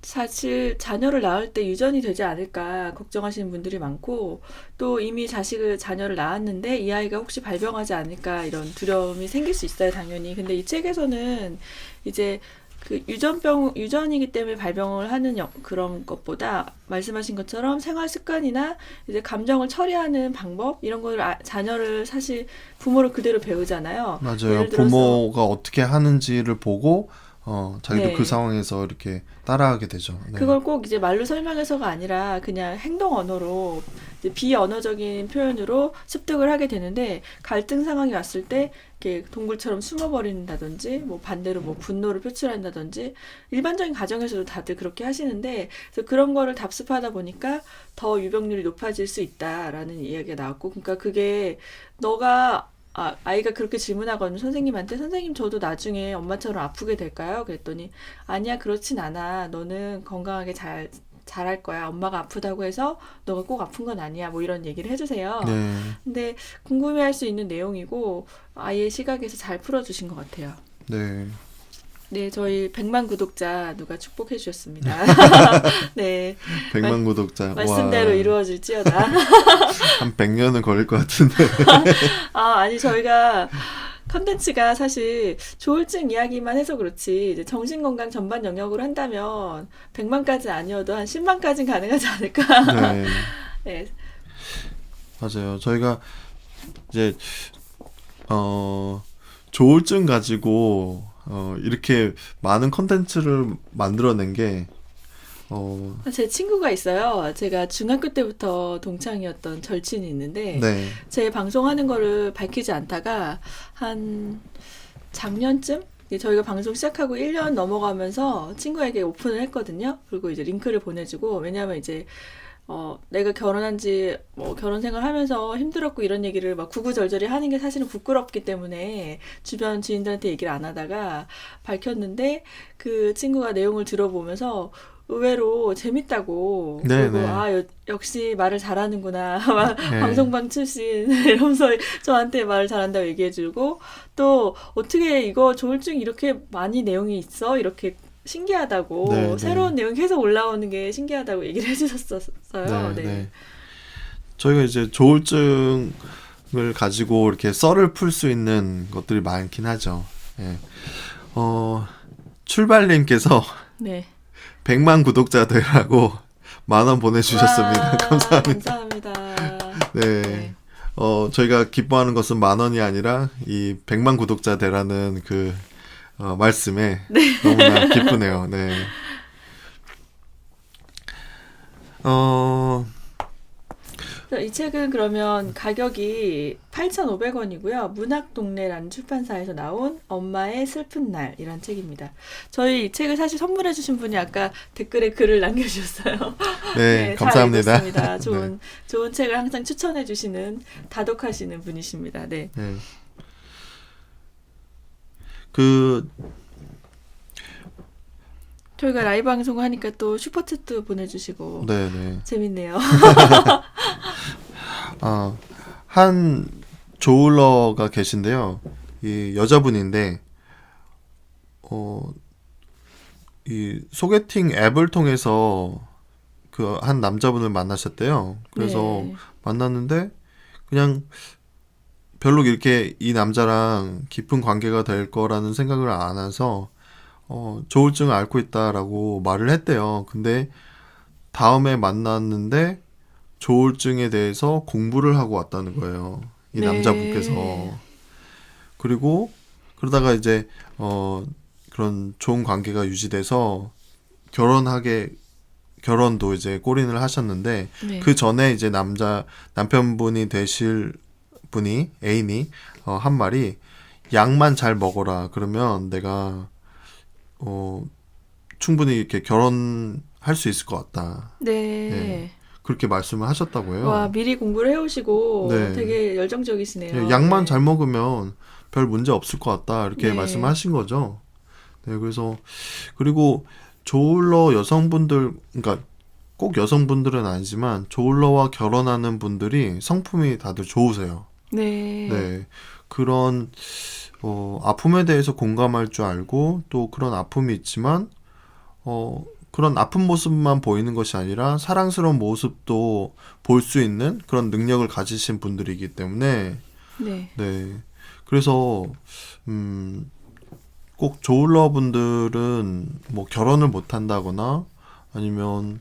사실 자녀를 낳을 때 유전이 되지 않을까 걱정하시는 분들이 많고, 또 이미 자녀를 낳았는데 이 아이가 혹시 발병하지 않을까 이런 두려움이 생길 수 있어요, 당연히. 근데 이 책에서는 이제 그 유전이기 때문에 발병을 하는 그런 것보다 말씀하신 것처럼 생활 습관이나 이제 감정을 처리하는 방법 이런 거를 자녀를 사실 부모를 그대로 배우잖아요. 맞아요. 예를 들어서 부모가 어떻게 하는지를 보고 자기도 그 네. 상황에서 이렇게 따라하게 되죠. 네. 그걸 꼭 이제 말로 설명해서가 아니라 그냥 행동 언어로 이제 비언어적인 표현으로 습득을 하게 되는데 갈등 상황이 왔을 때 이렇게 동굴처럼 숨어버린다든지 뭐 반대로 뭐 분노를 표출한다든지 일반적인 가정에서도 다들 그렇게 하시는데 그래서 그런 거를 답습하다 보니까 더 유병률이 높아질 수 있다라는 이야기가 나왔고 그러니까 그게 너가 아이가 그렇게 질문하거든요. 선생님한테 선생님 저도 나중에 엄마처럼 아프게 될까요? 그랬더니 아니야 그렇진 않아. 너는 건강하게 잘할 거야. 엄마가 아프다고 해서 너가 꼭 아픈 건 아니야. 뭐 이런 얘기를 해주세요. 네. 근데 궁금해할 수 있는 내용이고 아이의 시각에서 잘 풀어주신 것 같아요. 네. 네, 저희 100만 구독자 누가 축복해 주셨습니다. 네, 100만 구독자. 말씀대로 와. 이루어질지어다. 한 100년은 걸릴 것 같은데. 아니 저희가 컨텐츠가 사실 조울증 이야기만 해서 그렇지 이제 정신건강 전반 영역으로 한다면 100만까지 아니어도 한 10만까지는 가능하지 않을까. 네. 네, 맞아요. 저희가 이제 조울증 가지고 이렇게 많은 컨텐츠를 만들어낸 게 제 친구가 있어요. 제가 중학교 때부터 동창이었던 절친이 있는데 네. 제 방송하는 거를 밝히지 않다가 한 작년쯤 이제 저희가 방송 시작하고 1년 넘어가면서 친구에게 오픈을 했거든요. 그리고 이제 링크를 보내주고 왜냐하면 이제 내가 결혼한 지, 결혼 생활 하면서 힘들었고 이런 얘기를 막 구구절절히 하는 게 사실은 부끄럽기 때문에 주변 지인들한테 얘기를 안 하다가 밝혔는데 그 친구가 내용을 들어보면서 의외로 재밌다고. 네, 그리고, 네. 역시 말을 잘하는구나. 네. 방송방 출신. 이러면서 저한테 말을 잘한다고 얘기해주고, 또, 어떻게 이거 조울증 이렇게 많이 내용이 있어? 이렇게 신기하다고. 네, 네. 새로운 내용이 계속 올라오는 게 신기하다고 얘기를 해주셨어요. 네, 네. 저희가 이제 조울증을 가지고 이렇게 썰을 풀 수 있는 것들이 많긴 하죠. 예. 출발님께서 네. 100만 구독자 되라고 10,000원 보내주셨습니다. 와, 감사합니다. 감사합니다. 네. 네. 저희가 기뻐하는 것은 10,000원이 아니라 이 100만 구독자 되라는 그 말씀에 너무나 기쁘네요. 네. 이 책은 그러면 가격이 8,500원이고요. 문학동네라는 출판사에서 나온 엄마의 슬픈 날이란 책입니다. 저희 이 책을 사실 선물해 주신 분이 아까 댓글에 글을 남겨주셨어요. 네, 잘 감사합니다. 읽었습니다. 좋은 책을 항상 추천해 주시는 다독하시는 분이십니다. 네. 네. 그 저희가 라이브 방송을 하니까 또 슈퍼챗도 보내주시고 네네. 재밌네요. 한 조울러가 계신데요. 이 여자분인데, 이 소개팅 앱을 통해서 그 한 남자분을 만나셨대요. 그래서 네. 만났는데, 그냥 별로 이렇게 이 남자랑 깊은 관계가 될 거라는 생각을 안 해서, 조울증을 앓고 있다라고 말을 했대요. 근데 다음에 만났는데, 조울증에 대해서 공부를 하고 왔다는 거예요. 이 네. 남자분께서. 그리고 그러다가 이제 그런 좋은 관계가 유지돼서 결혼도 이제 골인을 하셨는데 네. 그 전에 이제 남편분이 되실 분이 애인이 한 말이 약만 잘 먹어라. 그러면 내가 충분히 이렇게 결혼할 수 있을 것 같다. 네. 네. 그렇게 말씀을 하셨다고요. 와, 미리 공부를 해오시고 네. 되게 열정적이시네요. 예, 약만 네. 잘 먹으면 별 문제 없을 것 같다 이렇게 네. 말씀하신 거죠. 네, 그래서 그리고 조울러 여성분들, 그러니까 꼭 여성분들은 아니지만 조울러와 결혼하는 분들이 성품이 다들 좋으세요. 네. 네, 그런 아픔에 대해서 공감할 줄 알고 또 그런 아픔이 있지만 그런 아픈 모습만 보이는 것이 아니라 사랑스러운 모습도 볼 수 있는 그런 능력을 가지신 분들이기 때문에 네. 네. 그래서 꼭 조울러 분들은 뭐 결혼을 못 한다거나 아니면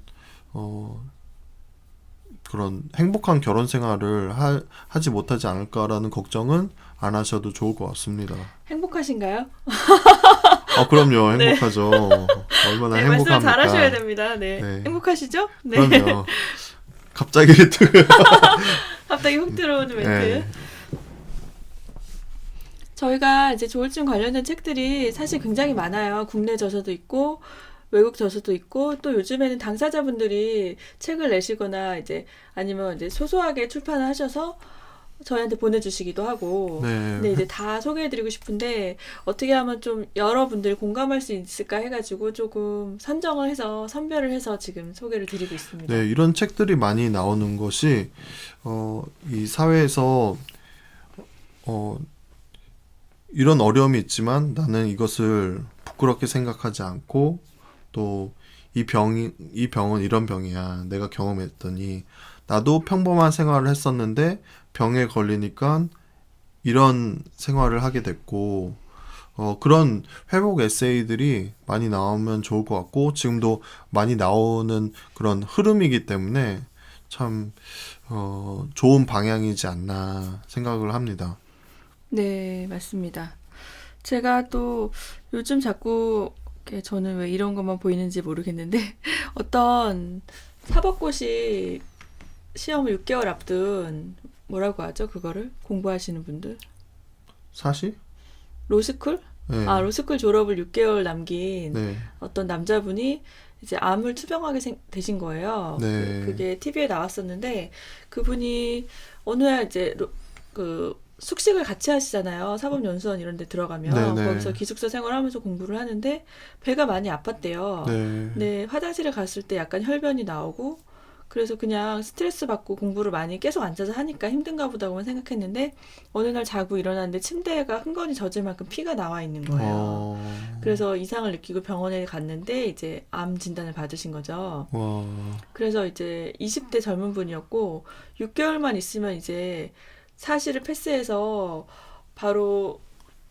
그런 행복한 결혼 생활을 하지 못하지 않을까라는 걱정은 안 하셔도 좋을 것 같습니다. 행복하신가요? 그럼요. 네. 행복하죠. 얼마나 네, 말씀 행복합니까? 잘하셔야 됩니다. 네. 네. 행복하시죠? 네. 그럼요. 갑자기 갑자기 훅 들어오는 멘트. 네. 저희가 이제 조울증 관련된 책들이 사실 굉장히 많아요. 국내 저서도 있고 외국 저서도 있고 또 요즘에는 당사자분들이 책을 내시거나 이제 아니면 이제 소소하게 출판을 하셔서 저희한테 보내주시기도 하고. 네. 근데 이제 다 소개해드리고 싶은데 어떻게 하면 좀 여러분들이 공감할 수 있을까 해가지고 조금 선정을 해서 선별을 해서 지금 소개를 드리고 있습니다. 네, 이런 책들이 많이 나오는 것이 이 사회에서 이런 어려움이 있지만 나는 이것을 부끄럽게 생각하지 않고 또 이 병은 이런 병이야. 내가 경험했더니 나도 평범한 생활을 했었는데 병에 걸리니까 이런 생활을 하게 됐고 그런 회복 에세이들이 많이 나오면 좋을 것 같고 지금도 많이 나오는 그런 흐름이기 때문에 참 좋은 방향이지 않나 생각을 합니다. 네, 맞습니다. 제가 또 요즘 자꾸 이렇게 저는 왜 이런 것만 보이는지 모르겠는데 어떤 사법고시 시험을 6개월 앞둔 뭐라고 하죠? 그거를 공부하시는 분들? 사실? 로스쿨? 네. 로스쿨 졸업을 6개월 남긴 네. 어떤 남자분이 이제 암을 투병하게 되신 거예요. 네. 그게 TV에 나왔었는데 그분이 어느 날 이제 그 숙식을 같이 하시잖아요. 사법연수원 이런 데 들어가면 네네. 거기서 기숙사 생활하면서 공부를 하는데 배가 많이 아팠대요. 네. 근데 화장실에 갔을 때 약간 혈변이 나오고 그래서 그냥 스트레스 받고 공부를 많이 계속 앉아서 하니까 힘든가 보다고만 생각했는데 어느 날 자고 일어났는데 침대가 흥건히 젖을 만큼 피가 나와 있는 거예요. 그래서 이상을 느끼고 병원에 갔는데 이제 암 진단을 받으신 거죠. 와. 그래서 이제 20대 젊은 분이었고 6개월만 있으면 이제 사실을 패스해서 바로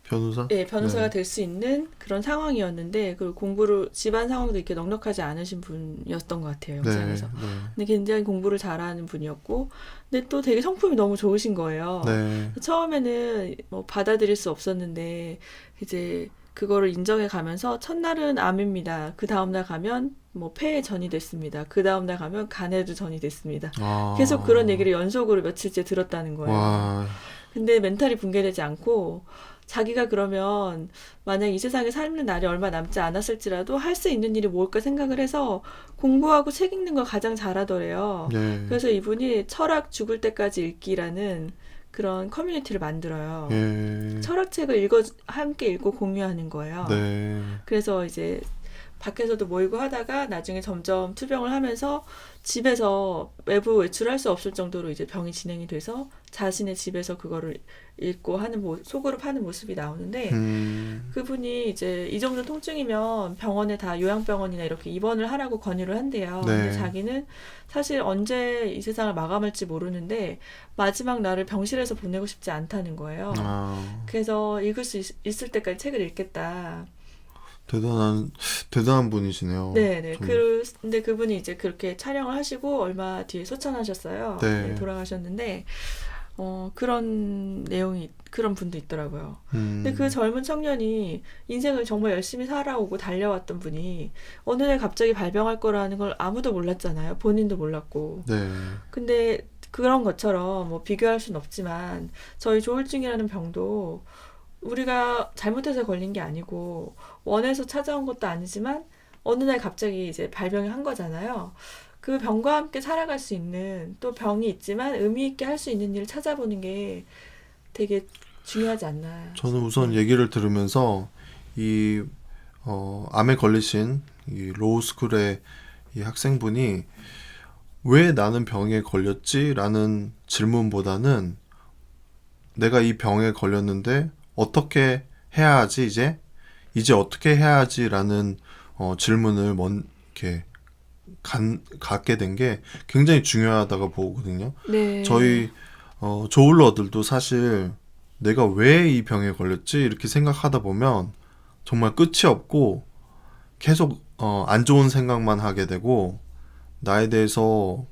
변호사? 변호사가 네. 될 수 있는 그런 상황이었는데 그 공부를 집안 상황도 이렇게 넉넉하지 않으신 분이었던 것 같아요. 네. 영상에서. 네. 근데 굉장히 공부를 잘하는 분이었고 근데 또 되게 성품이 너무 좋으신 거예요. 네. 처음에는 뭐 받아들일 수 없었는데 이제 그거를 인정해 가면서 첫날은 암입니다. 그 다음날 가면 뭐 폐에 전이 됐습니다. 그 다음날 가면 간에도 전이 됐습니다. 계속 그런 얘기를 연속으로 며칠째 들었다는 거예요. 와. 근데 멘탈이 붕괴되지 않고 자기가 그러면 만약 이 세상에 삶는 날이 얼마 남지 않았을지라도 할 수 있는 일이 뭘까 생각을 해서 공부하고 책 읽는 걸 가장 잘하더래요. 네. 그래서 이분이 철학 죽을 때까지 읽기라는 그런 커뮤니티를 만들어요. 예. 철학책을 함께 읽고 공유하는 거예요. 네. 그래서 이제 밖에서도 모이고 하다가 나중에 점점 투병을 하면서 집에서 외부 외출할 수 없을 정도로 이제 병이 진행이 돼서 자신의 집에서 그거를 읽고 하는 소그룹 하는 모습이 나오는데 그분이 이제 이 정도 통증이면 병원에 다 요양병원이나 이렇게 입원을 하라고 권유를 한대요. 네. 근데 자기는 사실 언제 이 세상을 마감할지 모르는데 마지막 날을 병실에서 보내고 싶지 않다는 거예요. 그래서 읽을 수 있을 때까지 책을 읽겠다. 대단한 분이시네요. 네네. 근데 그분이 이제 그렇게 촬영을 하시고 얼마 뒤에 소천하셨어요. 네. 네, 돌아가셨는데, 그런 분도 있더라고요. 근데 그 젊은 청년이 인생을 정말 열심히 살아오고 달려왔던 분이 어느 날 갑자기 발병할 거라는 걸 아무도 몰랐잖아요. 본인도 몰랐고. 네. 근데 그런 것처럼 뭐 비교할 순 없지만 저희 조울증이라는 병도 우리가 잘못해서 걸린 게 아니고 원해서 찾아온 것도 아니지만 어느 날 갑자기 이제 발병을 한 거잖아요. 그 병과 함께 살아갈 수 있는 또 병이 있지만 의미 있게 할 수 있는 일을 찾아보는 게 되게 중요하지 않나. 저는 우선 얘기를 들으면서 이 암에 걸리신 이 로우스쿨의 이 학생분이 왜 나는 병에 걸렸지라는 질문보다는 내가 이 병에 걸렸는데 어떻게 해야 하지 이제 어떻게 해야 하지라는 질문을 이렇게 갖게 된 게 굉장히 중요하다고 보거든요. 네. 저희 조울러들도 사실 내가 왜 이 병에 걸렸지 이렇게 생각하다 보면 정말 끝이 없고 계속 안 좋은 생각만 하게 되고 나에 대해서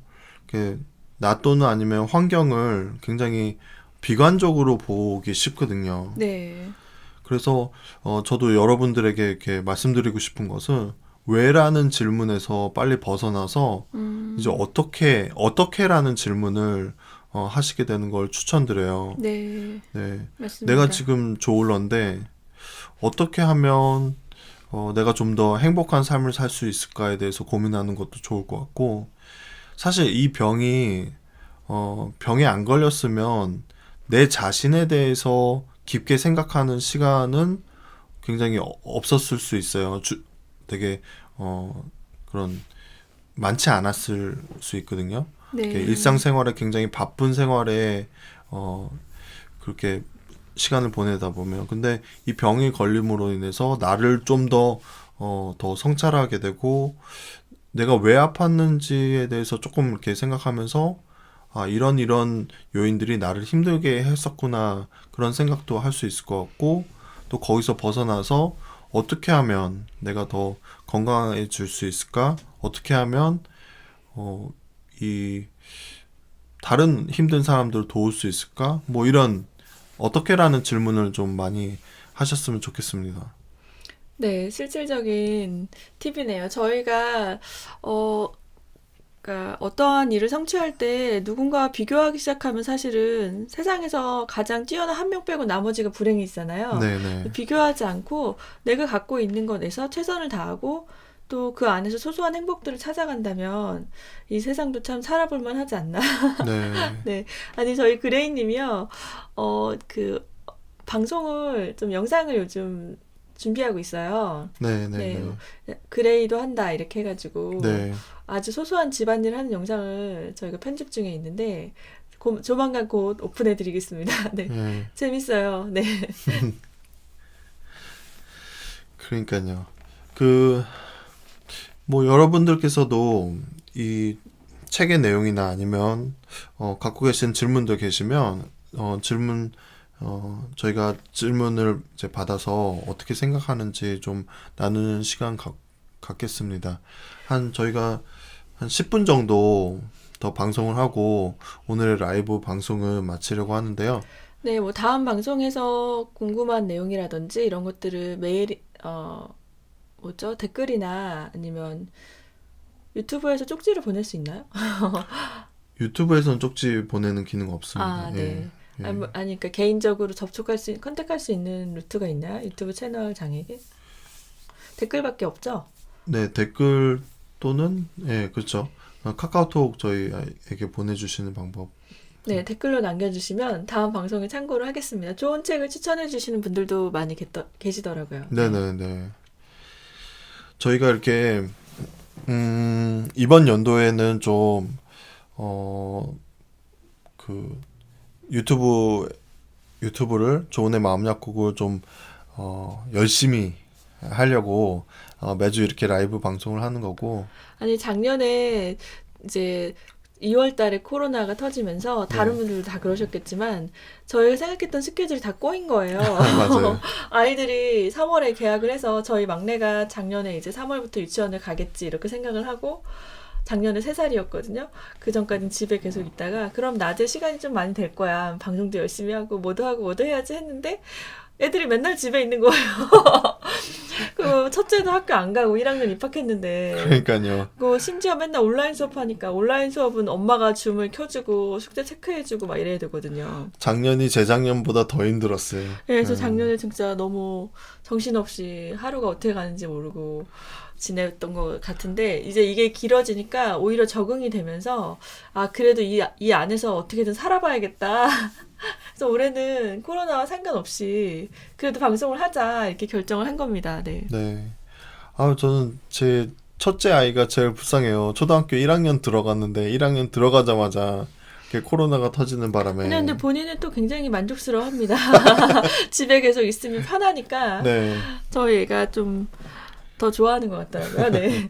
이렇게 나 또는 아니면 환경을 굉장히 비관적으로 보기 쉽거든요. 네. 그래서 저도 여러분들에게 이렇게 말씀드리고 싶은 것은 왜라는 질문에서 빨리 벗어나서 이제 어떻게라는 질문을 하시게 되는 걸 추천드려요. 네. 네. 맞습니다. 내가 지금 조울런데 어떻게 하면 내가 좀 더 행복한 삶을 살 수 있을까에 대해서 고민하는 것도 좋을 것 같고 사실 이 병에 안 걸렸으면 내 자신에 대해서 깊게 생각하는 시간은 굉장히 없었을 수 있어요. 되게 그런 많지 않았을 수 있거든요. 이렇게 네. 일상생활에 굉장히 바쁜 생활에 그렇게 시간을 보내다 보면 근데 이 병이 걸림으로 인해서 나를 좀 더 성찰하게 되고 내가 왜 아팠는지에 대해서 조금 이렇게 생각하면서 아, 이런 요인들이 나를 힘들게 했었구나. 그런 생각도 할 수 있을 것 같고, 또 거기서 벗어나서 어떻게 하면 내가 더 건강해질 수 있을까? 어떻게 하면, 이, 다른 힘든 사람들을 도울 수 있을까? 뭐 이런, 어떻게라는 질문을 좀 많이 하셨으면 좋겠습니다. 네, 실질적인 팁이네요. 저희가 어 그러니까 어떠한 일을 성취할 때 누군가와 비교하기 시작하면 사실은 세상에서 가장 뛰어난 한 명 빼고 나머지가 불행이잖아요. 네네. 비교하지 않고 내가 갖고 있는 것에서 최선을 다하고 또 그 안에서 소소한 행복들을 찾아간다면 이 세상도 참 살아볼 만하지 않나. 네. 네. 아니, 저희 그레이님이요. 그 방송을 좀 영상을 요즘 준비하고 있어요. 네, 네네네. 뭐, 그레이도 한다 이렇게 해가지고 네. 아주 소소한 집안일 하는 영상을 저희가 편집 중에 있는데 조만간 곧 오픈해드리겠습니다. 네, 네. 재밌어요. 네, 그러니까요. 뭐 여러분들께서도 이 책의 내용이나 아니면 갖고 계신 질문도 계시면 저희가 질문을 이제 받아서 어떻게 생각하는지 좀 나누는 시간 갖겠습니다. 저희가 한 10분 정도 더 방송을 하고 오늘의 라이브 방송을 마치려고 하는데요. 네, 뭐 다음 방송에서 궁금한 내용이라든지 이런 것들을 메일 뭐죠? 댓글이나 아니면 유튜브에서 쪽지를 보낼 수 있나요? 유튜브에서는 쪽지 보내는 기능 없습니다. 아, 네. 예. 아니, 그러니까 개인적으로 컨택할 수 있는 루트가 있나요? 유튜브 채널 장에게? 댓글밖에 없죠? 네, 댓글 또는 그렇죠. 카카오톡 저희에게 보내주시는 방법. 네, 댓글로 남겨주시면 다음 방송에 참고를 하겠습니다. 좋은 책을 추천해주시는 분들도 많이 계시더라고요. 네. 네네네. 저희가 이렇게 이번 연도에는 좀 그 유튜브를 좋은의 마음 약국을 좀 열심히 하려고 매주 이렇게 라이브 방송을 하는 거고. 아니, 작년에 이제 2월 달에 코로나가 터지면서 다른 네. 분들도 다 그러셨겠지만 저희가 생각했던 스케줄이 다 꼬인 거예요. 맞아요. 아이들이 3월에 개학을 해서 저희 막내가 작년에 이제 3월부터 유치원을 가겠지 이렇게 생각을 하고 작년에 3살이었거든요. 그 전까지는 집에 계속 있다가 그럼 낮에 시간이 좀 많이 될 거야. 방송도 열심히 하고 뭐도 해야지 했는데 애들이 맨날 집에 있는 거예요. 그 첫째도 학교 안 가고 1학년 입학했는데 그러니까요. 그 심지어 맨날 온라인 수업하니까 온라인 수업은 엄마가 줌을 켜주고 숙제 체크해주고 막 이래야 되거든요. 작년이 재작년보다 더 힘들었어요. 네, 그래서 작년에 진짜 너무 정신없이 하루가 어떻게 가는지 모르고 지냈던 것 같은데 이제 이게 길어지니까 오히려 적응이 되면서 아 그래도 이 안에서 어떻게든 살아봐야겠다. 그래서 올해는 코로나와 상관없이 그래도 방송을 하자 이렇게 결정을 한 겁니다. 네. 네. 저는 제 첫째 아이가 제일 불쌍해요. 초등학교 1학년 들어갔는데 1학년 들어가자마자 이렇게 코로나가 터지는 바람에. 근데 본인은 또 굉장히 만족스러워합니다. 집에 계속 있으면 편하니까 네. 저희 애가 좀 더 좋아하는 것 같더라고요. 네.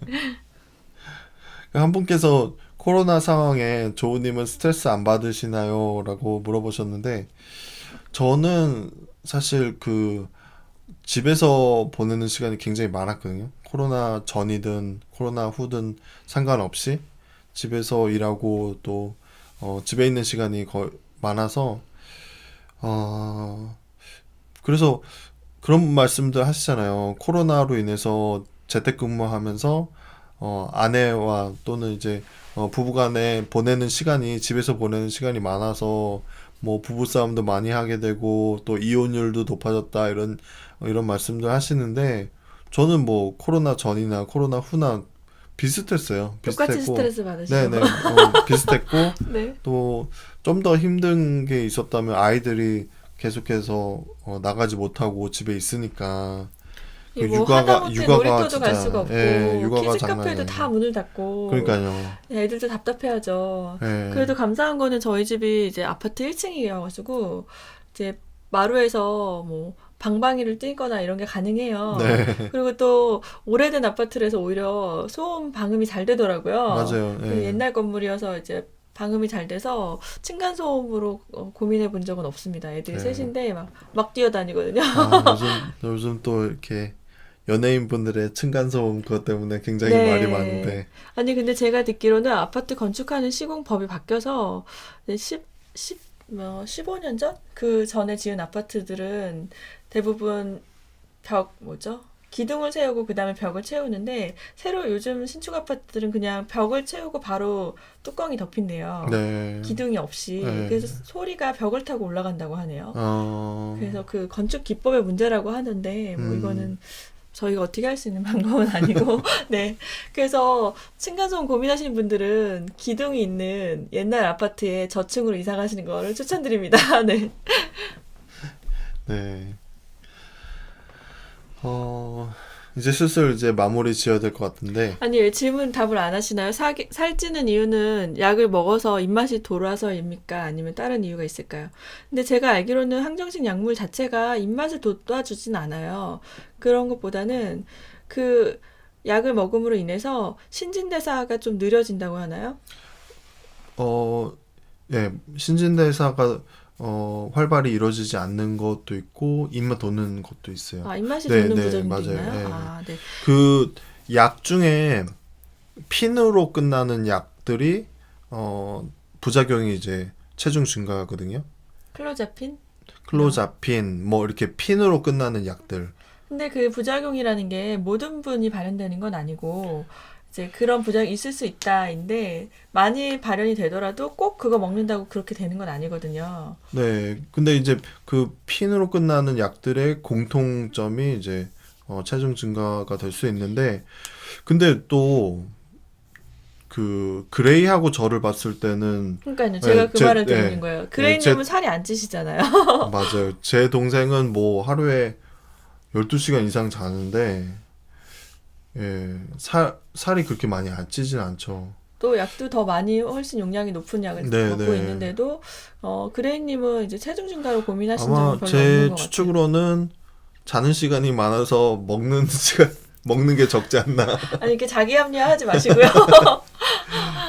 한 분께서 코로나 상황에 조우님은 스트레스 안 받으시나요? 라고 물어보셨는데 저는 사실 집에서 보내는 시간이 굉장히 많았거든요. 코로나 전이든 코로나 후든 상관없이 집에서 일하고 또 집에 있는 시간이 많아서 어, 그래서 그런 말씀들 하시잖아요. 코로나로 인해서 재택근무하면서 아내와 또는 이제 부부간에 보내는 시간이 집에서 보내는 시간이 많아서 뭐 부부싸움도 많이 하게 되고 또 이혼율도 높아졌다 이런 말씀들 하시는데 저는 뭐 코로나 전이나 코로나 후나 비슷했어요. 똑같이 비슷했고 스트레스 받으시고. 네네 비슷했고 네. 또 좀 더 힘든 게 있었다면 아이들이 계속해서 나가지 못하고 집에 있으니까 그 뭐 하다못해 놀이터도 진짜 갈 수가 없고 육아가 키즈 장난이 카페도 다 아니에요. 문을 닫고 그러니까요. 애들도 답답해하죠. 예. 그래도 감사한 거는 저희 집이 이제 아파트 1층이어가지고 이제 마루에서 뭐 방방이를 뛰거나 이런 게 가능해요. 네. 그리고 또 오래된 아파트라서 오히려 소음 방음이 잘 되더라고요. 맞아요. 그 예. 옛날 건물이어서 이제 방음이 잘 돼서 층간 소음으로 고민해 본 적은 없습니다. 애들이 예. 셋인데 막 뛰어다니거든요. 요즘 또 이렇게 연예인분들의 층간소음 그것 때문에 굉장히 말이 네. 많은데 아니, 근데 제가 듣기로는 아파트 건축하는 시공법이 바뀌어서 15년 전? 그 전에 지은 아파트들은 대부분 뭐죠? 기둥을 세우고 그 다음에 벽을 채우는데 새로 요즘 신축 아파트들은 그냥 벽을 채우고 바로 뚜껑이 덮인대요. 네. 기둥이 없이. 네. 그래서 소리가 벽을 타고 올라간다고 하네요. 어, 그래서 그 건축 기법의 문제라고 하는데 뭐 이거는 음, 저희가 어떻게 할 수 있는 방법은 아니고 네. 그래서 층간소음 고민하시는 분들은 기둥이 있는 옛날 아파트에 저층으로 이사 가시는 거를 추천드립니다. 네. 네. 이제 슬슬 이제 마무리 지어야 될 것 같은데, 아니, 왜 질문 답을 안 하시나요? 살찌는 이유는 약을 먹어서 입맛이 돌아서입니까? 아니면 다른 이유가 있을까요? 근데 제가 알기로는 항정식 약물 자체가 입맛을 돋아주진 않아요. 그런 것보다는 그 약을 먹음으로 인해서 신진대사가 좀 느려진다고 하나요? 어, 예, 신진대사가 활발히 이루어지지 않는 것도 있고, 입맛 돋는 것도 있어요. 아, 입맛이 네, 돋는 네, 부작용도 맞아요. 있나요? 예. 아, 네. 그 약 중에 핀으로 끝나는 약들이 부작용이 이제 체중 증가거든요. 클로자핀? 이런. 클로자핀 뭐 이렇게 핀으로 끝나는 약들. 근데 그 부작용이라는 게 모든 분이 발현되는 건 아니고 이제 그런 부작용이 있을 수 있다인데 많이 발현이 되더라도 꼭 그거 먹는다고 그렇게 되는 건 아니거든요. 네. 근데 이제 그 핀으로 끝나는 약들의 공통점이 이제 체중 증가가 될 수 있는데 근데 또 그 그레이하고 저를 봤을 때는 그러니까요. 제가 그 말을 드리는 예, 거예요. 예, 그레이님은 살이 안 찌시잖아요. 맞아요. 제 동생은 뭐 하루에 12시간 이상 자는데 예, 살이 그렇게 많이 안 찌진 않죠. 또 약도 더 많이 훨씬 용량이 높은 약을 네, 먹고 네. 있는데도 그레이님은 이제 체중 증가로 고민하신 적은 아마 별로 없는 제 것 같아요. 추측으로는 자는 시간이 많아서 먹는 시간 먹는 게 적지 않나. 아니 이렇게 자기 합리화하지 마시고요.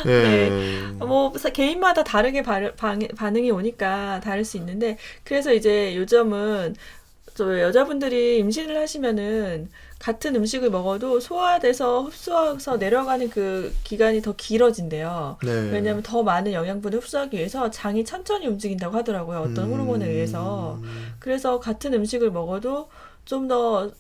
네. 예. 뭐 개인마다 다르게 반응이 오니까 다를 수 있는데 그래서 이제 요즘은 저 여자분들이 임신을 하시면은 같은 음식을 먹어도 소화돼서 흡수해서 내려가는 그 기간이 더 길어진대요. 네. 왜냐하면 더 많은 영양분을 흡수하기 위해서 장이 천천히 움직인다고 하더라고요. 어떤 호르몬에 의해서. 그래서 같은 음식을 먹어도 좀 더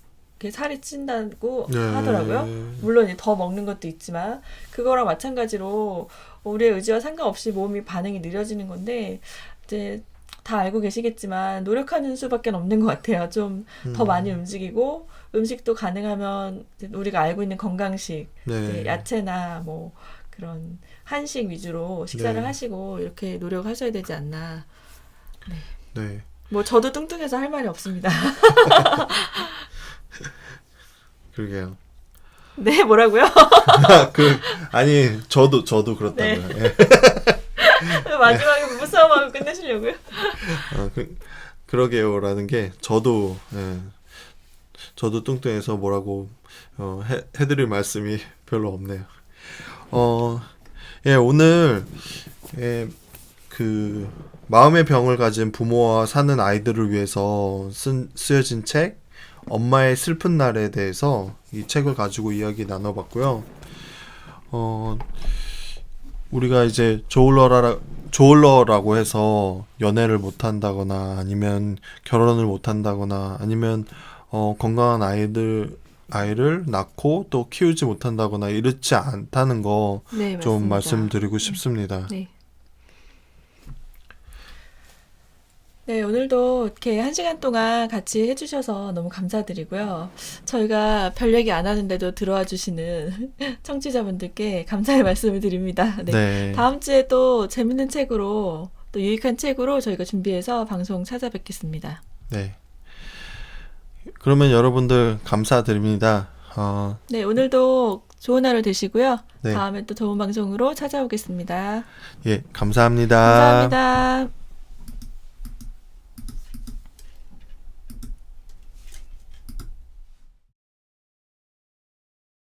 살이 찐다고 네. 하더라고요. 물론 이제 더 먹는 것도 있지만 그거랑 마찬가지로 우리의 의지와 상관없이 몸이 반응이 느려지는 건데 이제 다 알고 계시겠지만 노력하는 수밖에 없는 것 같아요. 좀 더 많이 움직이고 음식도 가능하면 이제 우리가 알고 있는 건강식, 네. 이제 야채나 뭐 그런 한식 위주로 식사를 네. 하시고 이렇게 노력하셔야 되지 않나. 네. 뭐 저도 뚱뚱해서 할 말이 없습니다. 그러게요. 네, 뭐라고요? 아니 저도 그렇다고요. 네. 예. 마지막에 부부싸움하고 끝내시려고요? 그러게요라는 게 저도 저도 뚱뚱해서 뭐라고 해드릴 말씀이 별로 없네요. 예, 오늘 그 마음의 병을 가진 부모와 사는 아이들을 위해서 쓰여진 책 엄마의 슬픈 날에 대해서 이 책을 가지고 이야기 나눠봤고요. 우리가 이제 조울러라고 해서 연애를 못 한다거나 아니면 결혼을 못 한다거나 아니면 건강한 아이를 낳고 또 키우지 못한다거나 이렇지 않다는 거 네, 좀 맞습니다. 말씀드리고 싶습니다. 네. 네, 오늘도 이렇게 1시간 동안 같이 해주셔서 너무 감사드리고요. 저희가 별 얘기 안 하는데도 들어와 주시는 청취자분들께 감사의 말씀을 드립니다. 네. 네. 다음 주에 또 재밌는 책으로, 또 유익한 책으로 저희가 준비해서 방송 찾아뵙겠습니다. 네. 그러면 여러분들 감사드립니다. 네, 오늘도 좋은 하루 되시고요. 네. 다음에 또 좋은 방송으로 찾아오겠습니다. 예, 감사합니다. 감사합니다.